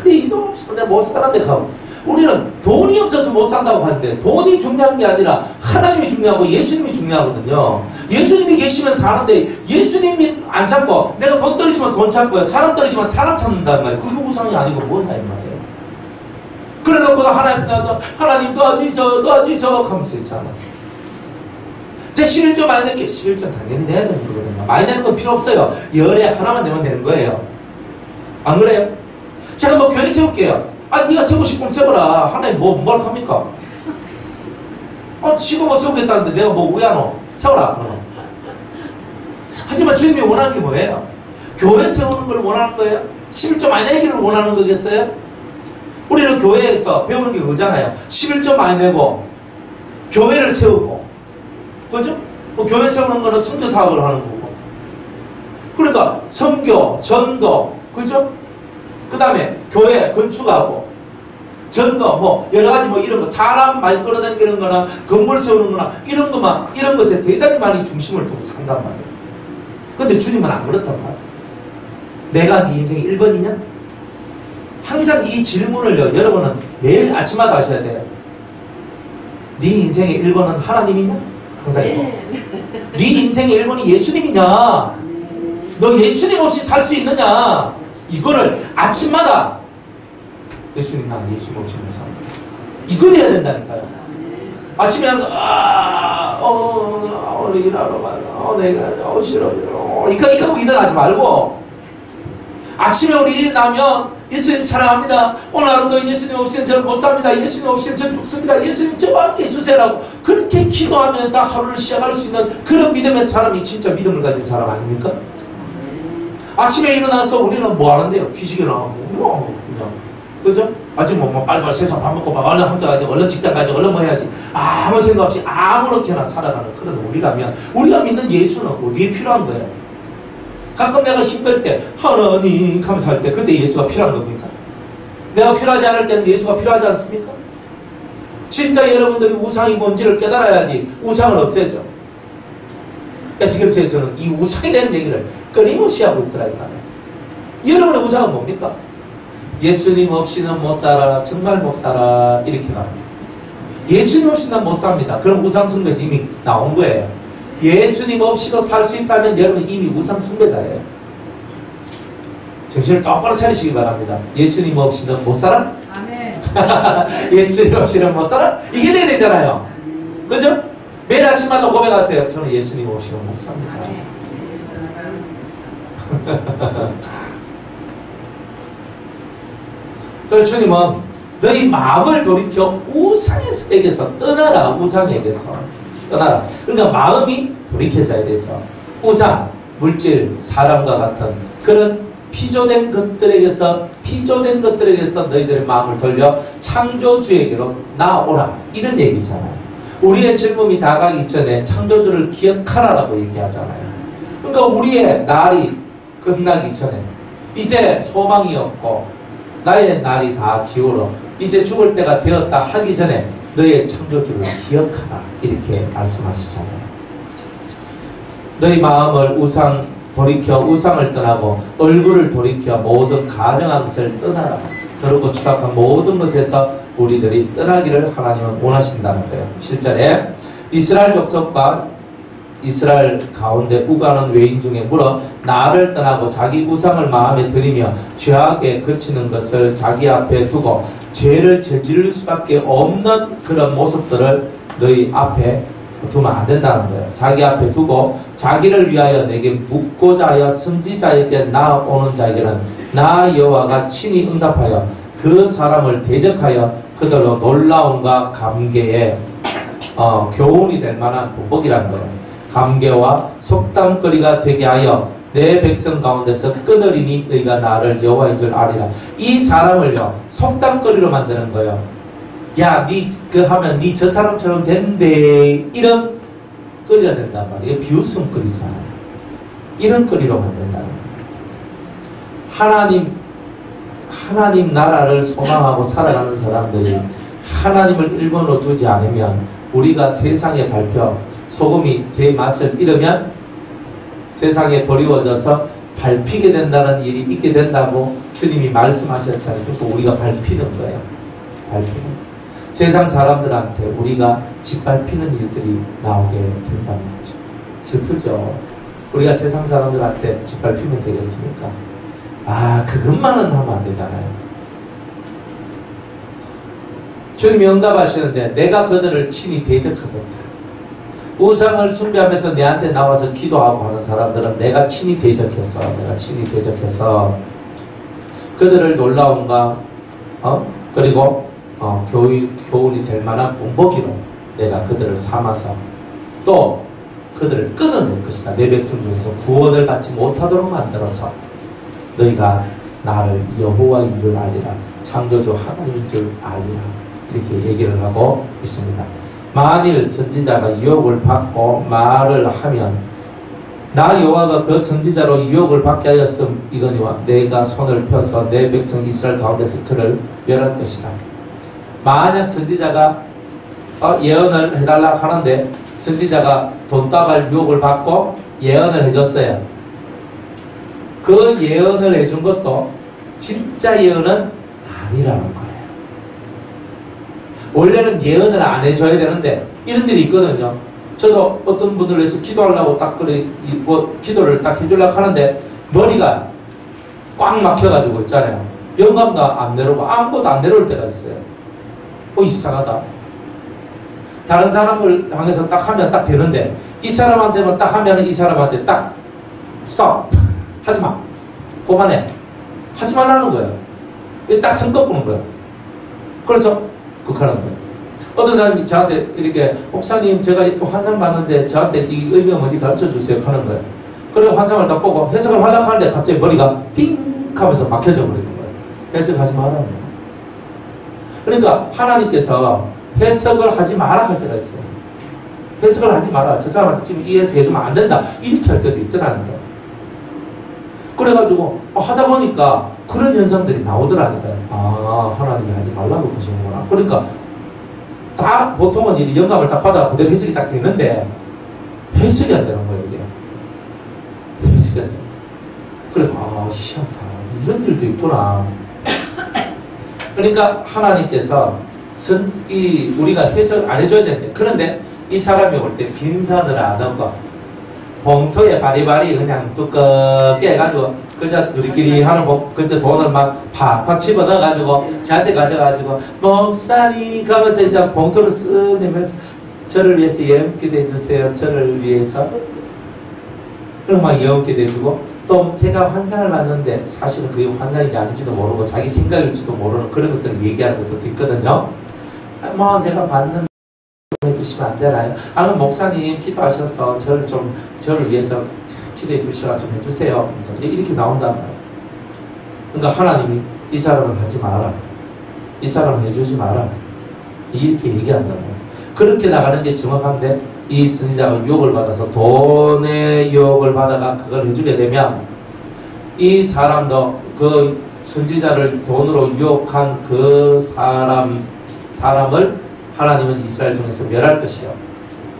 이 돈 없으면 내가 못 사는데 가고. 우리는 돈이 없어서 못 산다고 하는데 돈이 중요한 게 아니라 하나님이 중요하고 예수님이 중요하거든요. 예수님이 계시면 사는데 예수님이 안 찾고 내가 돈 떨어지면 돈 찾고요. 사람 떨어지면 사람 찾는단 말이에요. 그게 우상이 아니고 뭐냐 이 말이에요. 그래 놓고도 하나님 나와서 하나님 도와주이소 도와주이소 하면서 있잖아. 제 11조 많이 낼게. 11조 당연히 내야 되는 거거든요. 많이 내는 건 필요 없어요. 열에 하나만 내면 되는 거예요. 안 그래요? 제가 뭐 교회 세울게요. 아, 네가 세우고 싶으면 세워라. 하나님 뭘 합니까? 지금 뭐 세우겠다는데 내가 뭐 우야노? 세워라. 그러면. 하지만 주님이 원하는 게 뭐예요? 교회 세우는 걸 원하는 거예요? 11조 많이 내기를 원하는 거겠어요? 우리는 교회에서 배우는 게 그거잖아요. 11조 많이 내고 교회를 세우고, 그죠? 뭐 교회 세우는 거는 선교 사업을 하는 거고. 그러니까 선교, 전도, 그죠? 그 다음에 교회 건축하고 전도 뭐 여러가지 뭐 이런 거 사람 말 끌어당기는 거나 건물 세우는 거나 이런 것만 이런 것에 대단히 많이 중심을 두고 산단 말이에요. 근데 주님은 안 그렇단 말이에요. 내가 네 인생의 1번이냐? 항상 이 질문을요 여러분은 매일 아침마다 하셔야 돼요. 네 인생의 1번은 하나님이냐? 항상 이거. 네 인생의 1번이 예수님이냐? 너 예수님 없이 살 수 있느냐? 이거를 아침마다 예수님 나는 예수님 없이 못 산다. 이걸 해야 된다니까요. 아침에 오늘 일하러 가요. 내가 싫어. 이거 하고 일어나지 말고 아침에 우리 일어나면 예수님 사랑합니다. 오늘 하루도 예수님 없이는 저는 못 삽니다. 예수님 없이는 저는 죽습니다. 예수님 저와 함께 해주세요라고 그렇게 기도하면서 하루를 시작할 수 있는 그런 믿음의 사람이 진짜 믿음을 가진 사람 아닙니까? 아침에 일어나서 우리는 뭐 하는데요? 기지개를 하고, 그냥. 그죠? 아침 뭐 빨리빨리 세상 밥 먹고 막 얼른 학교 가야지, 얼른 직장 가야지, 얼른 뭐 해야지. 아무 생각 없이 아무렇게나 살아가는 그런 우리라면, 우리가 믿는 예수는 어디에 필요한 거예요? 가끔 내가 힘들 때, 하나님 하면서 할 때, 그때 예수가 필요한 겁니까? 내가 필요하지 않을 때는 예수가 필요하지 않습니까? 진짜 여러분들이 우상이 뭔지를 깨달아야지 우상을 없애죠. 에스겔서에서는 이 우상에 대한 얘기를 끊임없이 하고 있더라 이 말이에요. 여러분의 우상은 뭡니까? 예수님 없이는 못 살아, 정말 못 살아, 이렇게 말합니다. 예수님 없이는 못 삽니다. 그럼 우상숭배에서 이미 나온 거예요. 예수님 없이도 살 수 있다면 여러분 이미 우상숭배자예요. 정신을 똑바로 차리시기 바랍니다. 예수님 없이는 못 살아? 아멘. 예수님 없이는 못 살아? 이게 돼야 되잖아요. 그죠? 매일 아침마다 고백하세요. 저는 예수님 없이는 못 삽니다. 그래서 주님은 너희 마음을 돌이켜 우상에게서 떠나라. 우상에게서 떠나라. 그러니까 마음이 돌이켜져야 되죠. 우상, 물질, 사람과 같은 그런 피조된 것들에게서 너희들의 마음을 돌려 창조주에게로 나오라. 이런 얘기잖아요. 우리의 젊음이 다가기 전에 창조주를 기억하라라고 얘기하잖아요. 그러니까 우리의 날이 끝나기 전에 이제 소망이 없고 나의 날이 다 기울어 이제 죽을 때가 되었다 하기 전에 너의 창조주를 기억하라 이렇게 말씀하시잖아요. 너희 마음을 돌이켜 우상을 떠나고 얼굴을 돌이켜 모든 가정한 것을 떠나라. 더럽고 추악한 모든 것에서 우리들이 떠나기를 하나님은 원하신다는 거예요. 7절에 이스라엘 족속과 이스라엘 가운데 우가는 외인 중에 물어 나를 떠나고 자기 우상을 마음에 들이며 죄악에 그치는 것을 자기 앞에 두고 죄를 저지를 수밖에 없는 그런 모습들을 너희 앞에 두면 안 된다는 거예요. 자기 앞에 두고 자기를 위하여 내게 묻고자 하여 선지자에게 나아오는 자에게는 나 여호와가 친히 응답하여 그 사람을 대적하여 그들로 놀라움과 감개에 교훈이 될 만한 본복이라는 거예요. 감개와 속담거리가 되게 하여 내 백성 가운데서 끊으리니 너희가 나를 여호와인 줄 아리라. 이 사람을요 속담거리로 만드는 거예요. 야, 니 그 하면 니 저 사람처럼 된대. 이런 거리가 된단 말이에요. 비웃음거리잖아요. 이런 거리로 만든다는 거예요. 하나님 나라를 소망하고 살아가는 사람들이 하나님을 1번으로 두지 않으면 우리가 세상에 발표, 소금이 제 맛을 잃으면 세상에 버리워져서 밟히게 된다는 일이 있게 된다고 주님이 말씀하셨잖아요. 그러니까 우리가 밟히는 거예요. 밟히는 거예요. 세상 사람들한테 우리가 짓밟히는 일들이 나오게 된다는 거죠. 슬프죠. 우리가 세상 사람들한테 짓밟히면 되겠습니까? 그것만은 하면 안 되잖아요. 주님이 응답하시는데 내가 그들을 친히 대적하겠다. 우상을 숭배하면서 내한테 나와서 기도하고 하는 사람들은 내가 친히 대적해서 그들을 놀라움과 그리고 교훈이 될 만한 본보기로 내가 그들을 삼아서 또 그들을 끊어낼 것이다. 내 백성 중에서 구원을 받지 못하도록 만들어서 너희가 나를 여호와인 줄 알리라. 창조주 하나님인 줄 알리라. 이렇게 얘기를 하고 있습니다. 만일 선지자가 유혹을 받고 말을 하면 나 여호와가 그 선지자로 유혹을 받게 하였음 이거니와 내가 손을 펴서 내 백성 이스라엘 가운데서 그를 멸할 것이다. 만약 선지자가 예언을 해달라 하는데 선지자가 돈다발 유혹을 받고 예언을 해줬어요. 그 예언을 해준 것도 진짜 예언은 아니라는 거예요. 원래는 예언을 안 해줘야 되는데 이런 일이 있거든요. 저도 어떤 분들 위해서 기도하려고 딱 기도를 딱 해주려고 하는데 머리가 꽉 막혀가지고 있잖아요. 영감도 안 내려오고 아무것도 안 내려올 때가 있어요. 이상하다. 다른 사람을 향해서 딱 하면 딱 되는데 이 사람한테만 딱 하면 이 사람한테 딱 stop. 하지마. 그만해. 하지 말라는 거예요. 딱 선긋보는 거예요. 그래서 극하는 거예요. 어떤 사람이 저한테 이렇게 목사님 제가 이렇게 환상 봤는데 저한테 이 의미가 뭔지 가르쳐 주세요 하는 거예요. 그리고 환상을 딱 보고 해석을 하려고 하는데 갑자기 머리가 띵 하면서 막혀져 버리는 거예요. 해석하지 말라는 거예요. 그러니까 하나님께서 해석을 하지 마라 할 때가 있어요. 해석을 하지 마라. 저 사람한테 지금 이 해석 해주면 안 된다. 이렇게 할 때도 있더라는 거예요. 그래가지고 하다 보니까 그런 현상들이 나오더라니까요. 하나님이 하지 말라고 하시는구나. 그러니까 다 보통은 이 영감을 딱 받아 그대로 해석이 딱 되는데 해석이 안 되는 거예요. 이게 해석이 안 된다. 그래서 희한하다. 이런 일도 있구나. 그러니까 하나님께서 우리가 해석을 안 해줘야 되는데 그런데 이 사람이 올 때 빈산을 안 하고 봉투에 바리바리 그냥 두껍게 해가지고 그저 우리끼리 하는 그저 돈을 막 팍팍 집어넣어가지고 저한테 가져가지고 목사님 가면서 이제 봉투를 쓱 내면서 저를 위해서 예언기도 해주세요. 저를 위해서 그럼 막 예언기도 해주고 또 제가 환상을 봤는데 사실은 그게 환상인지 아닌지도 모르고 자기 생각일지도 모르는 그런 것들을 얘기하는 것도 있거든요. 내가 봤는데 해주시면 안 되나요? 그럼 목사님 기도하셔서 저를 위해서 기도해 주시라 좀 해주세요. 그래서 이제 이렇게 나온단 말이에요. 그러니까 하나님이 이 사람을 하지 마라. 이 사람을 해주지 마라. 이렇게 얘기한단 말이에요. 그렇게 나가는 게 정확한데 이 선지자가 유혹을 받아서 돈의 유혹을 받아가 그걸 해주게 되면 이 사람도 그 선지자를 돈으로 유혹한 그 사람을 하나님은 이스라엘 중에서 멸할 것이요.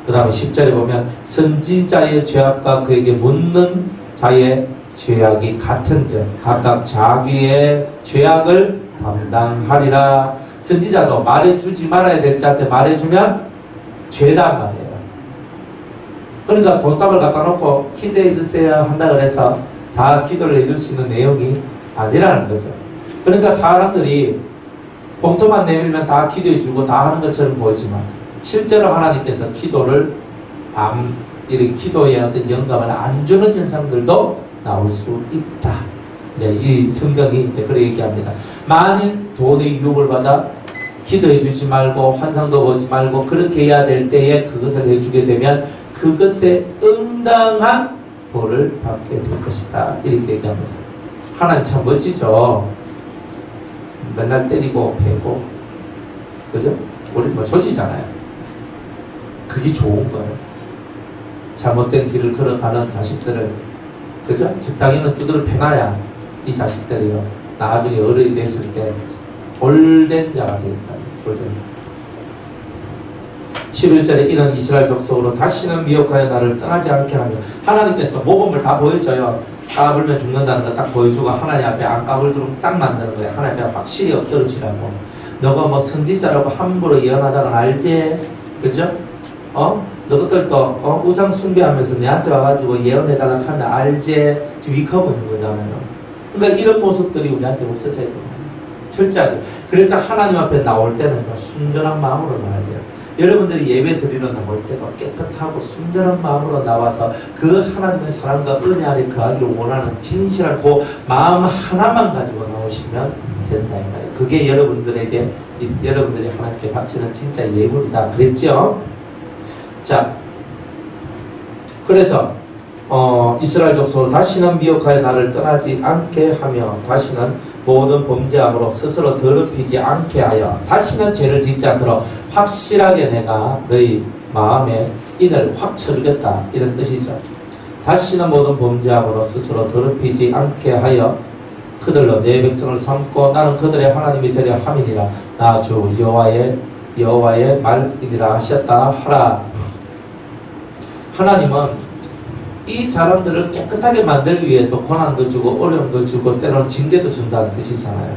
그 다음에 10절에 보면 선지자의 죄악과 그에게 묻는 자의 죄악이 같은 점 각각 자기의 죄악을 담당하리라. 선지자도 말해주지 말아야 될 자한테 말해주면 죄단 말이에요. 그러니까 돈답을 갖다 놓고 기도해 주세요 한다 그래서 다 기도를 해줄 수 있는 내용이 아니라는 거죠. 그러니까 사람들이 봉투만 내밀면 다 기도해 주고 다 하는 것처럼 보이지만 실제로 하나님께서 기도를 이렇게 기도에 어떤 영감을 안 주는 현상들도 나올 수 있다. 이제 이 성경이 이제 그렇게 얘기합니다. 만일 돈의 유혹을 받아 기도해 주지 말고 환상도 보지 말고 그렇게 해야 될 때에 그것을 해주게 되면 그것에 응당한 벌을 받게 될 것이다. 이렇게 얘기합니다. 하나님 참 멋지죠. 맨날 때리고 패고, 그죠? 우리 뭐 조지잖아요. 그게 좋은 거예요. 잘못된 길을 걸어가는 자식들을, 그죠? 적당히는 두드려 패놔야 이 자식들이요, 나중에 어른이 됐을 때 올된 자가 되겠다. 올된 자. 11절에 이는 이스라엘 족속으로 다시는 미혹하여 나를 떠나지 않게 하며, 하나님께서 모범을 다 보여줘요. 까불면 죽는다는 거 딱 보여주고 하나님 앞에 안 까불도록 딱 만드는 거예요. 하나님 앞에 확실히 엎드러지라고. 너가 뭐 선지자라고 함부로 예언하다가 알지? 그죠? 너희들도 우상 숭배하면서 내한테 와가지고 예언해달라고 하면 알지? 지금 위크하고 있는 거잖아요. 그러니까 이런 모습들이 우리한테 없어져야 돼요. 철저하게. 그래서 하나님 앞에 나올 때는 순전한 마음으로 나와야 돼요. 여러분들이 예배 드리러 나올 때도 깨끗하고 순전한 마음으로 나와서 그 하나님의 사랑과 은혜 안에 거하기를 원하는 진실한 그 마음 하나만 가지고 나오시면 된다 이 말이에요. 그게 여러분들이 하나님께 바치는 진짜 예물이다 그랬죠. 자, 그래서 이스라엘 족속으로 다시는 미혹하여 나를 떠나지 않게 하며 다시는 모든 범죄함으로 스스로 더럽히지 않게 하여 다시는 죄를 짓지 않도록 확실하게 내가 너희 마음에 인을 확 쳐주겠다 이런 뜻이죠. 다시는 모든 범죄함으로 스스로 더럽히지 않게 하여 그들로 내 백성을 삼고 나는 그들의 하나님이 되려 함이니라. 나 주 여호와의 말이니라 하셨다 하라. 하나님은 이 사람들을 깨끗하게 만들기 위해서 고난도 주고 어려움도 주고 때로는 징계도 준다는 뜻이잖아요.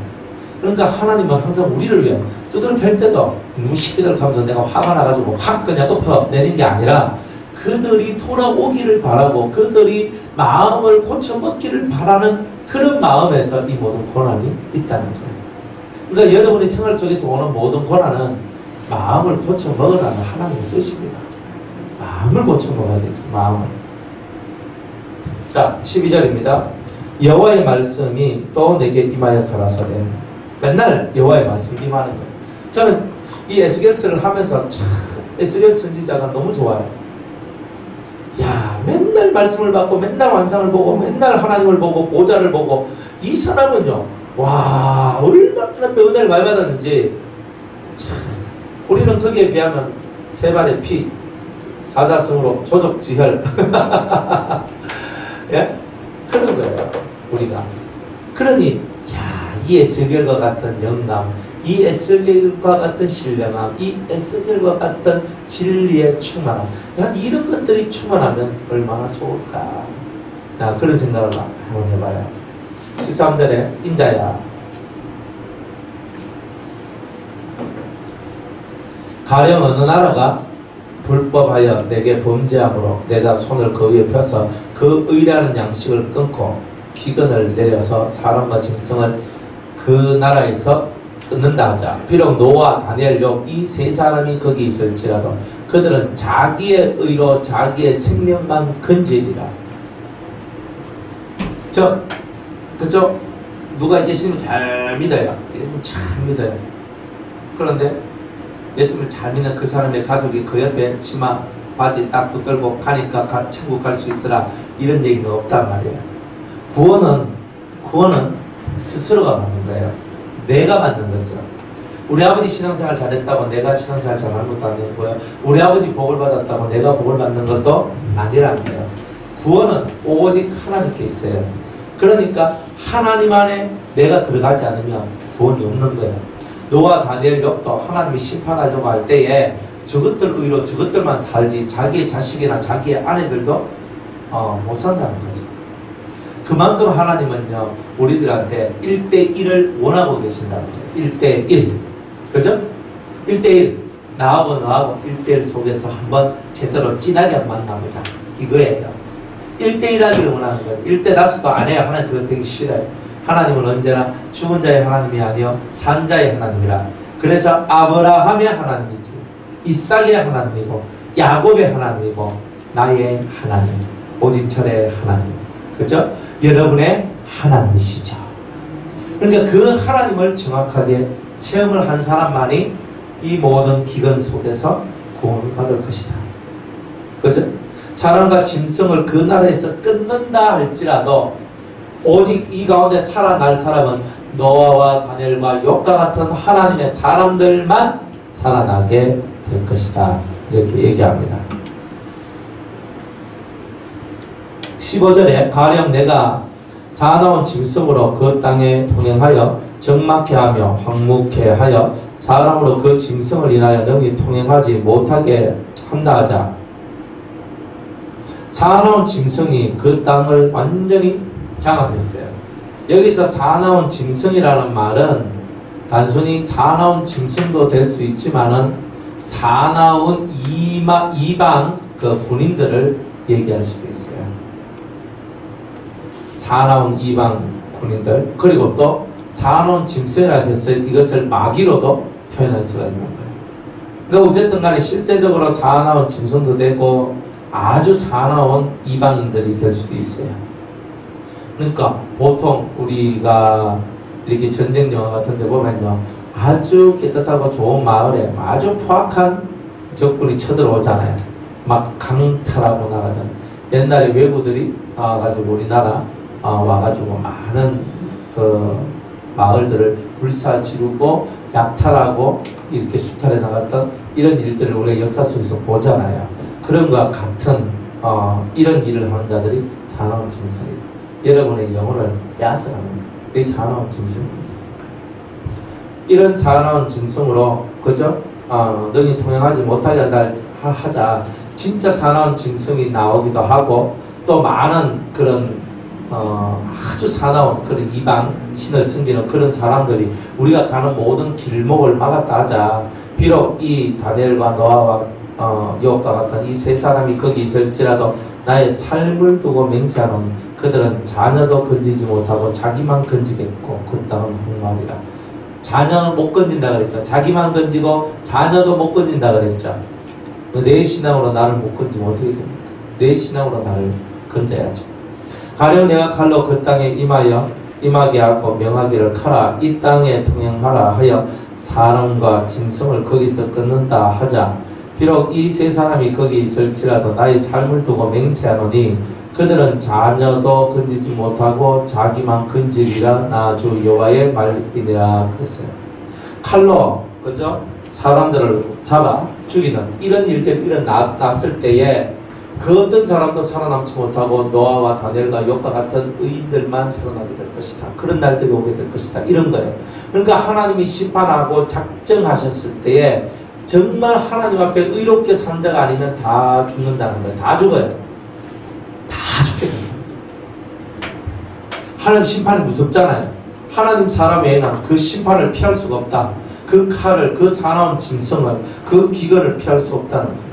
그러니까 하나님은 항상 우리를 위해 두드려 팰 때도 무식기들 가면서 내가 화가 나가지고 확 그냥 엎어내는 게 아니라 그들이 돌아오기를 바라고 그들이 마음을 고쳐먹기를 바라는 그런 마음에서 이 모든 고난이 있다는 거예요. 그러니까 여러분의 생활 속에서 오는 모든 고난은 마음을 고쳐먹으라는 하나님의 뜻입니다. 마음을 고쳐먹어야 되죠. 마음을. 자, 12절입니다. 여호와의 말씀이 또 내게 임하여 가라사대. 맨날 여호와의 말씀이 임하는 거예요. 저는 이 에스겔서를 하면서 참 에스겔 선지자가 너무 좋아요. 야, 맨날 말씀을 받고 맨날 환상을 보고 맨날 하나님을 보고 보좌를 보고 이 사람은요, 와, 얼마나 은혜를 많이 받았는지. 참, 우리는 거기에 비하면 세 발의 피, 사자성으로 조족지혈 예? 그런 거예요, 우리가. 그러니, 야, 이 에스겔과 같은 영감, 이 에스겔과 같은 신령함, 이 에스겔과 같은 진리의 충만함, 이런 것들이 충만하면 얼마나 좋을까. 그런 생각을 한번 해봐요. 13절에, 인자야, 가령 어느 나라가 불법하여 내게 범죄함으로 내가 손을 그 위에 펴서 그 의라는 양식을 끊고 기근을 내려서 사람과 짐승을 그 나라에서 끊는다 하자. 비록 노아, 다니엘, 욥 이 세 사람이 거기 있을지라도 그들은 자기의 의로 자기의 생명만 건지리라. 그죠? 누가 예수님을 잘 믿어요. 예수님을 잘 믿어요. 그런데 예수님을 잘 믿는 그 사람의 가족이 그 옆에 치마 바지 딱 붙들고 가니까 천국 갈 수 있더라, 이런 얘기는 없단 말이에요. 구원은 스스로가 받는 거예요. 내가 받는 거죠. 우리 아버지 신앙생활 잘했다고 내가 신앙생활 잘하는 것도 아니고요. 우리 아버지 복을 받았다고 내가 복을 받는 것도 아니라는 거예요. 구원은 오직 하나님께 있어요. 그러니까 하나님 안에 내가 들어가지 않으면 구원이 없는 거예요. 노아, 다니엘, 욥도 하나님이 심판하려고 할 때에 저것들 의로 저것들만 살지 자기의 자식이나 자기의 아내들도 못 산다는 거죠. 그만큼 하나님은요, 우리들한테 1대1을 원하고 계신다는 거예요. 1대1. 그죠? 1대1. 나하고 너하고 1대1 속에서 한번 제대로 진하게 만나보자. 이거예요. 1대1 하기를 원하는 거예요. 1대-다수도 안 해요. 하나님 그거 되게 싫어요. 하나님은 언제나 죽은 자의 하나님이 아니요 산 자의 하나님이라. 그래서 아브라함의 하나님이지, 이삭의 하나님이고 야곱의 하나님이고 나의 하나님, 오직 절의 하나님, 그죠? 여러분의 하나님이시죠. 그러니까 그 하나님을 정확하게 체험을 한 사람만이 이 모든 기근 속에서 구원을 받을 것이다. 그죠? 사람과 짐승을 그 나라에서 끊는다 할지라도 오직 이 가운데 살아날 사람은 노아와 다니엘과 욥과 같은 하나님의 사람들만 살아나게 될 것이다. 이렇게 얘기합니다. 15절에 가령 내가 사나운 짐승으로 그 땅에 통행하여 적막케 하며 황무케 하여 사람으로 그 짐승을 인하여 능히 통행하지 못하게 한다 하자. 사나운 짐승이 그 땅을 완전히 장악했어요. 여기서 사나운 짐승이라는 말은 단순히 사나운 짐승도 될 수 있지만은 사나운 이방 그 군인들을 얘기할 수도 있어요. 사나운 이방 군인들, 그리고 또 사나운 짐승이라 해서 이것을 마귀로도 표현할 수가 있는 거예요. 그러니까 어쨌든 간에 실제적으로 사나운 짐승도 되고 아주 사나운 이방인들이 될 수도 있어요. 그러니까 보통 우리가 이렇게 전쟁 영화 같은 데 보면요, 아주 깨끗하고 좋은 마을에 아주 포악한 적군이 쳐들어오잖아요. 막 강탈하고 나가잖아요. 옛날에 외구들이 나와가지고 우리나라 와가지고 많은 그 마을들을 불사지르고 약탈하고 이렇게 수탈해 나갔던 이런 일들을 우리가 역사 속에서 보잖아요. 그런 것과 같은 이런 일을 하는 자들이 사나운 짐승이다. 여러분의 영혼을 빼앗아가는 거예요. 이 사나운 짐승입니다. 이런 사나운 짐승으로 그죠? 능히 통행하지 못하게 하자. 진짜 사나운 짐승이 나오기도 하고 또 많은 그런 아주 사나운 그런 이방 신을 섬기는 그런 사람들이 우리가 가는 모든 길목을 막았다 하자. 비록 이 다니엘과 노아와 욥과 같은 이 세 사람이 거기 있을지라도 나의 삶을 두고 맹세하는 그들은 자녀도 건지지 못하고 자기만 건지겠고 그 땅은 홍마리라. 자녀는 못 건진다 그랬죠. 자기만 건지고 자녀도 못 건진다 그랬죠. 내 신앙으로 나를 못 건지면 어떻게 됩니까? 내 신앙으로 나를 건져야죠. 가령 내가 칼로 그 땅에 임하게 하고 명하기를 카라 이 땅에 통행하라 하여 사람과 짐승을 거기서 끊는다 하자. 비록 이 세 사람이 거기 있을지라도 나의 삶을 두고 맹세하노니 그들은 자녀도 건지지 못하고 자기만 건지리라 나 주 여호와의 말이니라 그랬어요. 칼로 그죠? 사람들을 잡아 죽이는 이런 일들이 일어났을 때에 그 어떤 사람도 살아남지 못하고 노아와 다니엘과 욥과 같은 의인들만 살아나게 될 것이다. 그런 날들이 오게 될 것이다. 이런 거예요. 그러니까 하나님이 심판하고 작정하셨을 때에 정말 하나님 앞에 의롭게 산 자가 아니면 다 죽는다는 거예요. 다 죽어요. 다 죽게 됩니다. 하나님 심판이 무섭잖아요. 하나님 사람 외에는 그 심판을 피할 수가 없다. 그 칼을, 그 사나운 짐승을, 그 기근을 피할 수 없다는 거예요.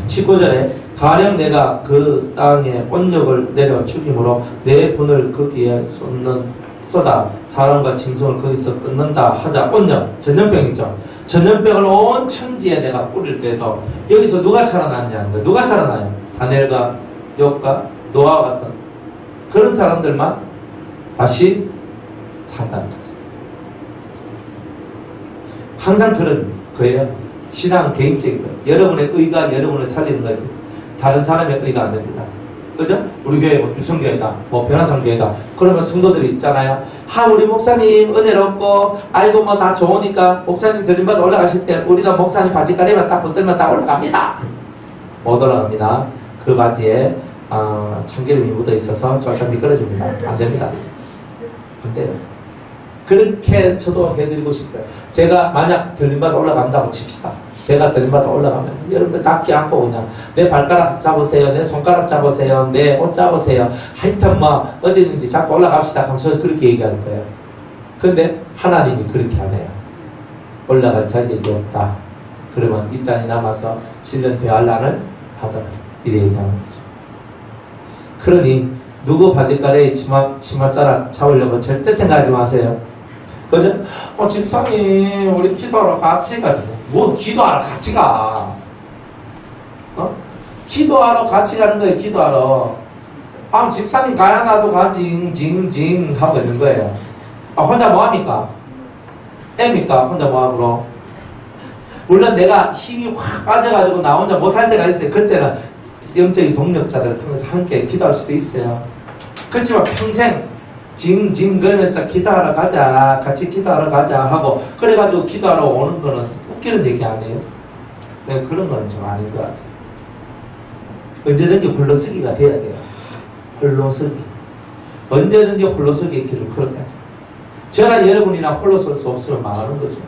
19절에 가령 내가 그 땅에 온역을 내려 죽임으로 내 분을 거기에 쏟아 사람과 짐승을 거기서 끊는다 하자. 온역, 전염병이죠. 전염병을 온 천지에 내가 뿌릴 때도 여기서 누가 살아났냐는 거예요. 누가 살아나요? 다니엘과 욥과 노아와 같은 그런 사람들만 다시 산다는 거죠. 항상 그런 거예요. 신앙은 개인적인 거예요. 여러분의 의가 여러분을 살리는 거지 다른 사람의 의가 안 됩니다. 그죠? 우리 교회 뭐 유성교회다, 뭐 변화성교회다. 그러면 성도들이 있잖아요. 우리 목사님 은혜롭고 아이고 뭐 다 좋으니까 목사님 들림받아 올라가실 때 우리도 목사님 바지가리만 딱 붙들면 다 올라갑니다. 못 올라갑니다. 그 바지에 참기름이 묻어 있어서 쫄딱 미끄러집니다. 안 됩니다. 안 돼요. 그렇게 저도 해드리고 싶어요. 제가 만약 들림받아 올라간다고 칩시다. 제가 들림받아 올라가면 여러분들 다 끼안고 그냥 내 발가락 잡으세요, 내 손가락 잡으세요, 내 옷 잡으세요, 하여튼 뭐 어디 있는지 잡고 올라갑시다 하면서 그렇게 얘기할 거예요. 근데 하나님이 그렇게 안 해요. 올라갈 자격이 없다. 그러면 이 땅에 남아서 질른 대환란을 받아라. 이래 얘기하는 거죠. 그러니 누구 바지가래에 치맛자락 잡으려고 절대 생각하지 마세요. 그죠? 집사님 우리 기도하러 같이 가자. 뭐 기도하러 같이 가. 기도하러 같이 가는 거예요. 기도하러. 아, 집사님 가야 나도 가지 징징 하고 있는 거예요. 아, 혼자 뭐합니까? 애입니까? 혼자 뭐하고. 물론 내가 힘이 확 빠져가지고 나 혼자 못할 때가 있어요. 그때는 영적인 동력자들을 통해서 함께 기도할 수도 있어요. 그렇지만 평생 징징 거리면서 기도하러 가자, 같이 기도하러 가자 하고 그래가지고 기도하러 오는 거는 웃기는 얘기 아니에요. 네, 그런 거는 좀 아닌 것 같아요. 언제든지 홀로서기가 돼야 돼요. 홀로서기. 언제든지 홀로서기의 길을 걸어야 돼요. 저나 여러분이나 홀로 설 수 없으면 망하는 거죠.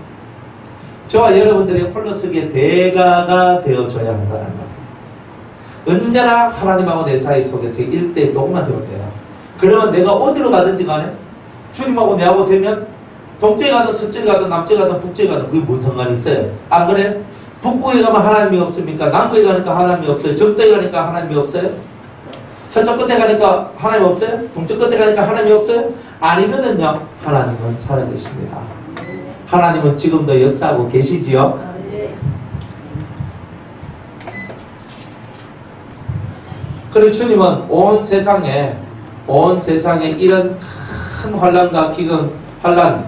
저와 여러분들이 홀로서기의 대가가 되어줘야 한다는 거예요. 언제나 하나님하고 내 사이 속에서 1대1 조금만 되면 돼요. 그러면 내가 어디로 가든지 간에 주님하고 내하고 되면 동쪽에 가든 서쪽에 가든 남쪽에 가든 북쪽에 가든 그게 뭔 상관이 있어요? 안 그래? 북극에 가면 하나님이 없습니까? 남극에 가니까 하나님이 없어요? 적도에 가니까 하나님이 없어요? 서쪽 끝에 가니까 하나님 없어요? 동쪽 끝에 가니까 하나님이 없어요? 아니거든요. 하나님은 살아계십니다. 하나님은 지금도 역사하고 계시지요? 그리고 주님은 온 세상에 이런 큰 환란과 기근,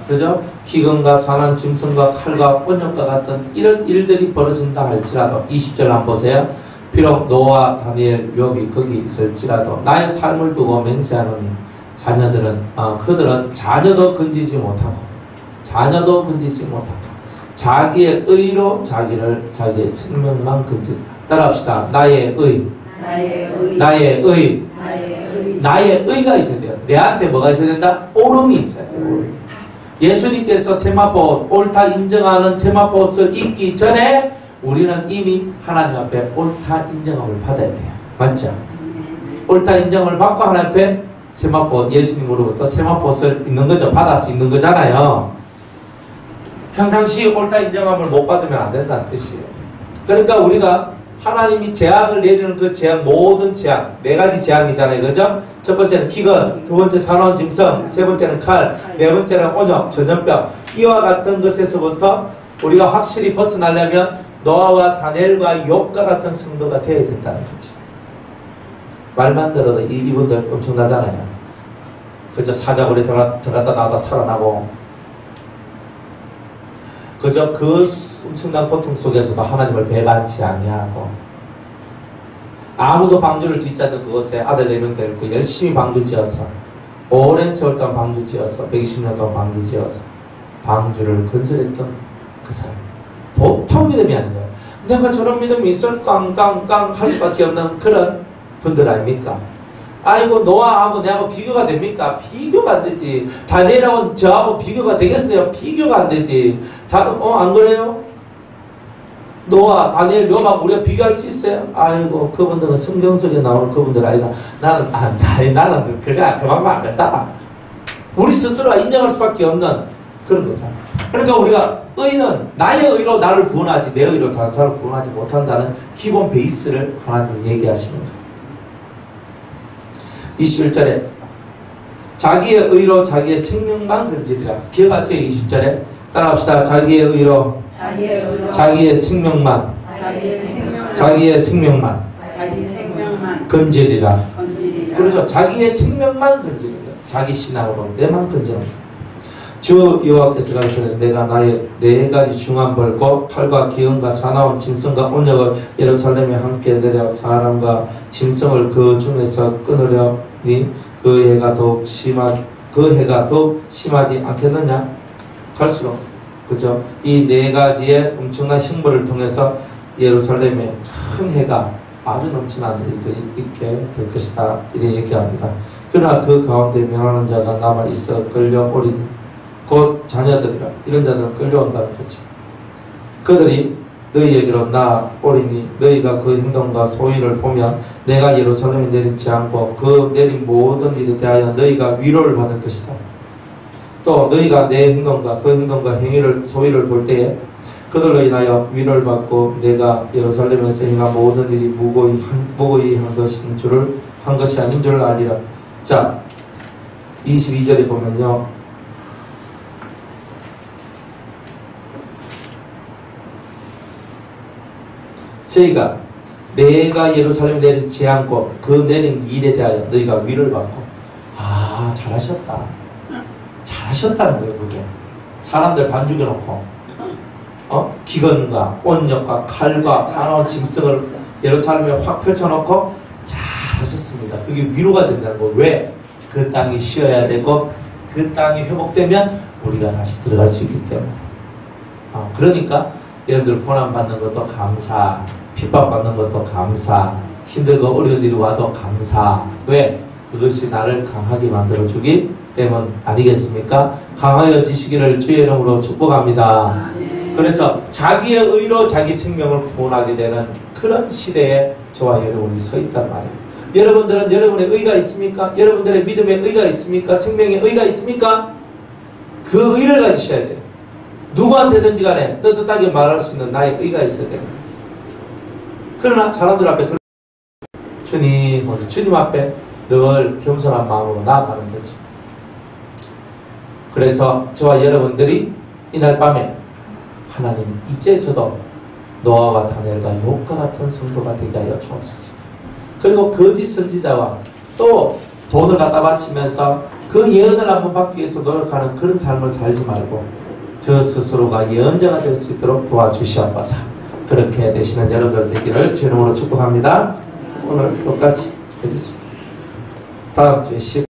그죠? 기근과 산한, 짐승과 칼과 온역과 같은 이런 일들이 벌어진다 할지라도 20절 한번 보세요. 비록 노아, 다니엘, 욥이 거기 있을지라도 나의 삶을 두고 맹세하노니 자녀들은 그들은 자녀도 건지지 못하고 자기의 의로 자기의 생명만 건지리라. 따라합시다. 나의 의가 있어야 돼요. 내한테 뭐가 있어야 된다? 옳음이 있어야 돼요. 옳음. 예수님께서 세마포 옳다 인정하는 세마포옷을 입기 전에 우리는 이미 하나님 앞에 옳다 인정함을 받아야 돼요. 맞죠? 옳다 인정을 받고 하나님 앞에 세마포, 예수님으로부터 세마포옷을 입는 거죠. 받아서 입는 거잖아요. 평상시 옳다 인정함을 못 받으면 안 된다는 뜻이에요. 그러니까 우리가 하나님이 재앙을 내리는 그 재앙, 모든 재앙, 4가지 재앙이잖아요. 그죠? 첫 번째는 기근, 두 번째 산화온 짐승, 세 번째는 칼, 네 번째는 오염, 전염병. 이와 같은 것에서부터 우리가 확실히 벗어나려면 노아와 다니엘과 욥과 같은 성도가 되어야 된다는 거죠. 말만 들어도 이분들 엄청나잖아요. 그저 사자굴에 들어갔다 나왔다 살아나고, 그저 그 엄청난 고통 속에서도 하나님을 배반치 아니하고, 아무도 방주를 짓지 않는 그것에 아들 4명 데리고 열심히 방주 지어서 오랜 세월 동안 방주 지어서 120년 동안 방주 지어서 방주를 건설했던 그 사람. 보통 믿음이 아닌 거예요. 내가 저런 믿음이 있을 깡깡깡 할 수밖에 없는 그런 분들 아닙니까? 아이고 노아하고 내하고 비교가 됩니까? 비교가 안 되지. 다니엘하고 저하고 비교가 되겠어요? 비교가 안 되지. 안 그래요? 노아, 다니엘, 욥하고 우리가 비교할 수 있어요? 아이고 그분들은 성경 속에 나오는 그분들 아이가 나는 그거 그만하면 안 된다. 우리 스스로가 인정할 수밖에 없는 그런 거잖아. 그러니까 우리가 의는 나의 의로 나를 구원하지 내 의로 다른 사람을 구원하지 못한다는 기본 베이스를 하나님이 얘기하시는 거예요. 21절에 자기의 의로 자기의 생명만 건지리라. 기억하세요. 20절에 따라합시다. 자기의 의로 자기의 생명만 건지리라. 그렇죠. 자기의 생명만 건지리라. 자기 신앙으로 내만 건지리라. 주 여호와께서 가시되 내가 나의 4가지 중한 벌과 칼과 기근과 사나운 짐승과 온역을 예루살렘에 함께 내려 사람과 짐승을 그 중에서 끊으려니 그 해가 더욱 심하지 않겠느냐. 갈수록 그죠? 이 4가지의 엄청난 형벌을 통해서 예루살렘에 큰 해가 아주 넘쳐나는 일들이 있게 될 것이다. 이렇게 얘기합니다. 그러나 그 가운데 면하는 자가 남아 있어 끌려오린 곧 자녀들이라. 이런 자들은 끌려온다는 거죠. 그들이 너희에게로 나오리니 너희가 그 행동과 소위를 보면 내가 예루살렘에 내린 재앙과 그 내린 모든 일에 대하여 너희가 위로를 받을 것이다. 또 너희가 내 행동과 그 행동과 행위를 소위를 볼 때에 그들로 인하여 위로를 받고 내가 예루살렘에서 행한 모든 일이 무고히 한 것이 아닌 줄을 알리라. 자, 22절에 보면요. 저희가 내가 예루살렘에 내린 재앙과 그 내린 일에 대하여 너희가 위를 받고 잘하셨다. 잘하셨다는 거예요. 그게 사람들 반죽여놓고 기근과 온역과 칼과 사나운 짐승을 예루살렘에 확 펼쳐놓고 잘하셨습니다. 그게 위로가 된다는 거예요. 왜? 그 땅이 쉬어야 되고 그 땅이 회복되면 우리가 다시 들어갈 수 있기 때문에. 그러니까 여러분들 고난받는 것도 감사, 핍박받는 것도 감사, 힘들고 어려운 일이 와도 감사. 왜? 그것이 나를 강하게 만들어주기 때문 아니겠습니까? 강하여지시기를 주의 이름으로 축복합니다. 그래서 자기의 의로 자기 생명을 구원하게 되는 그런 시대에 저와 여러분이 서 있단 말이에요. 여러분들은 여러분의 의가 있습니까? 여러분들의 믿음의 의가 있습니까? 생명의 의가 있습니까? 그 의를 가지셔야 돼요. 누구한테든지 간에 떳떳하게 말할 수 있는 나의 의가 있어야 돼요. 그러나 사람들 앞에 주님 앞에 늘 겸손한 마음으로 나아가는 거지. 그래서 저와 여러분들이 이날 밤에 하나님 이제 저도 노아와 다니엘과 욥과 같은 성도가 되게 하여 주옵소서. 그리고 거짓 선지자와 또 돈을 갖다 바치면서 그 예언을 한번 받기 위해서 노력하는 그런 삶을 살지 말고 저 스스로가 예언자가 될 수 있도록 도와주시옵소서. 그렇게 되시는 여러분들 되기를 주의 이름으로 축복합니다. 오늘 여기까지 하겠습니다. 다음 주에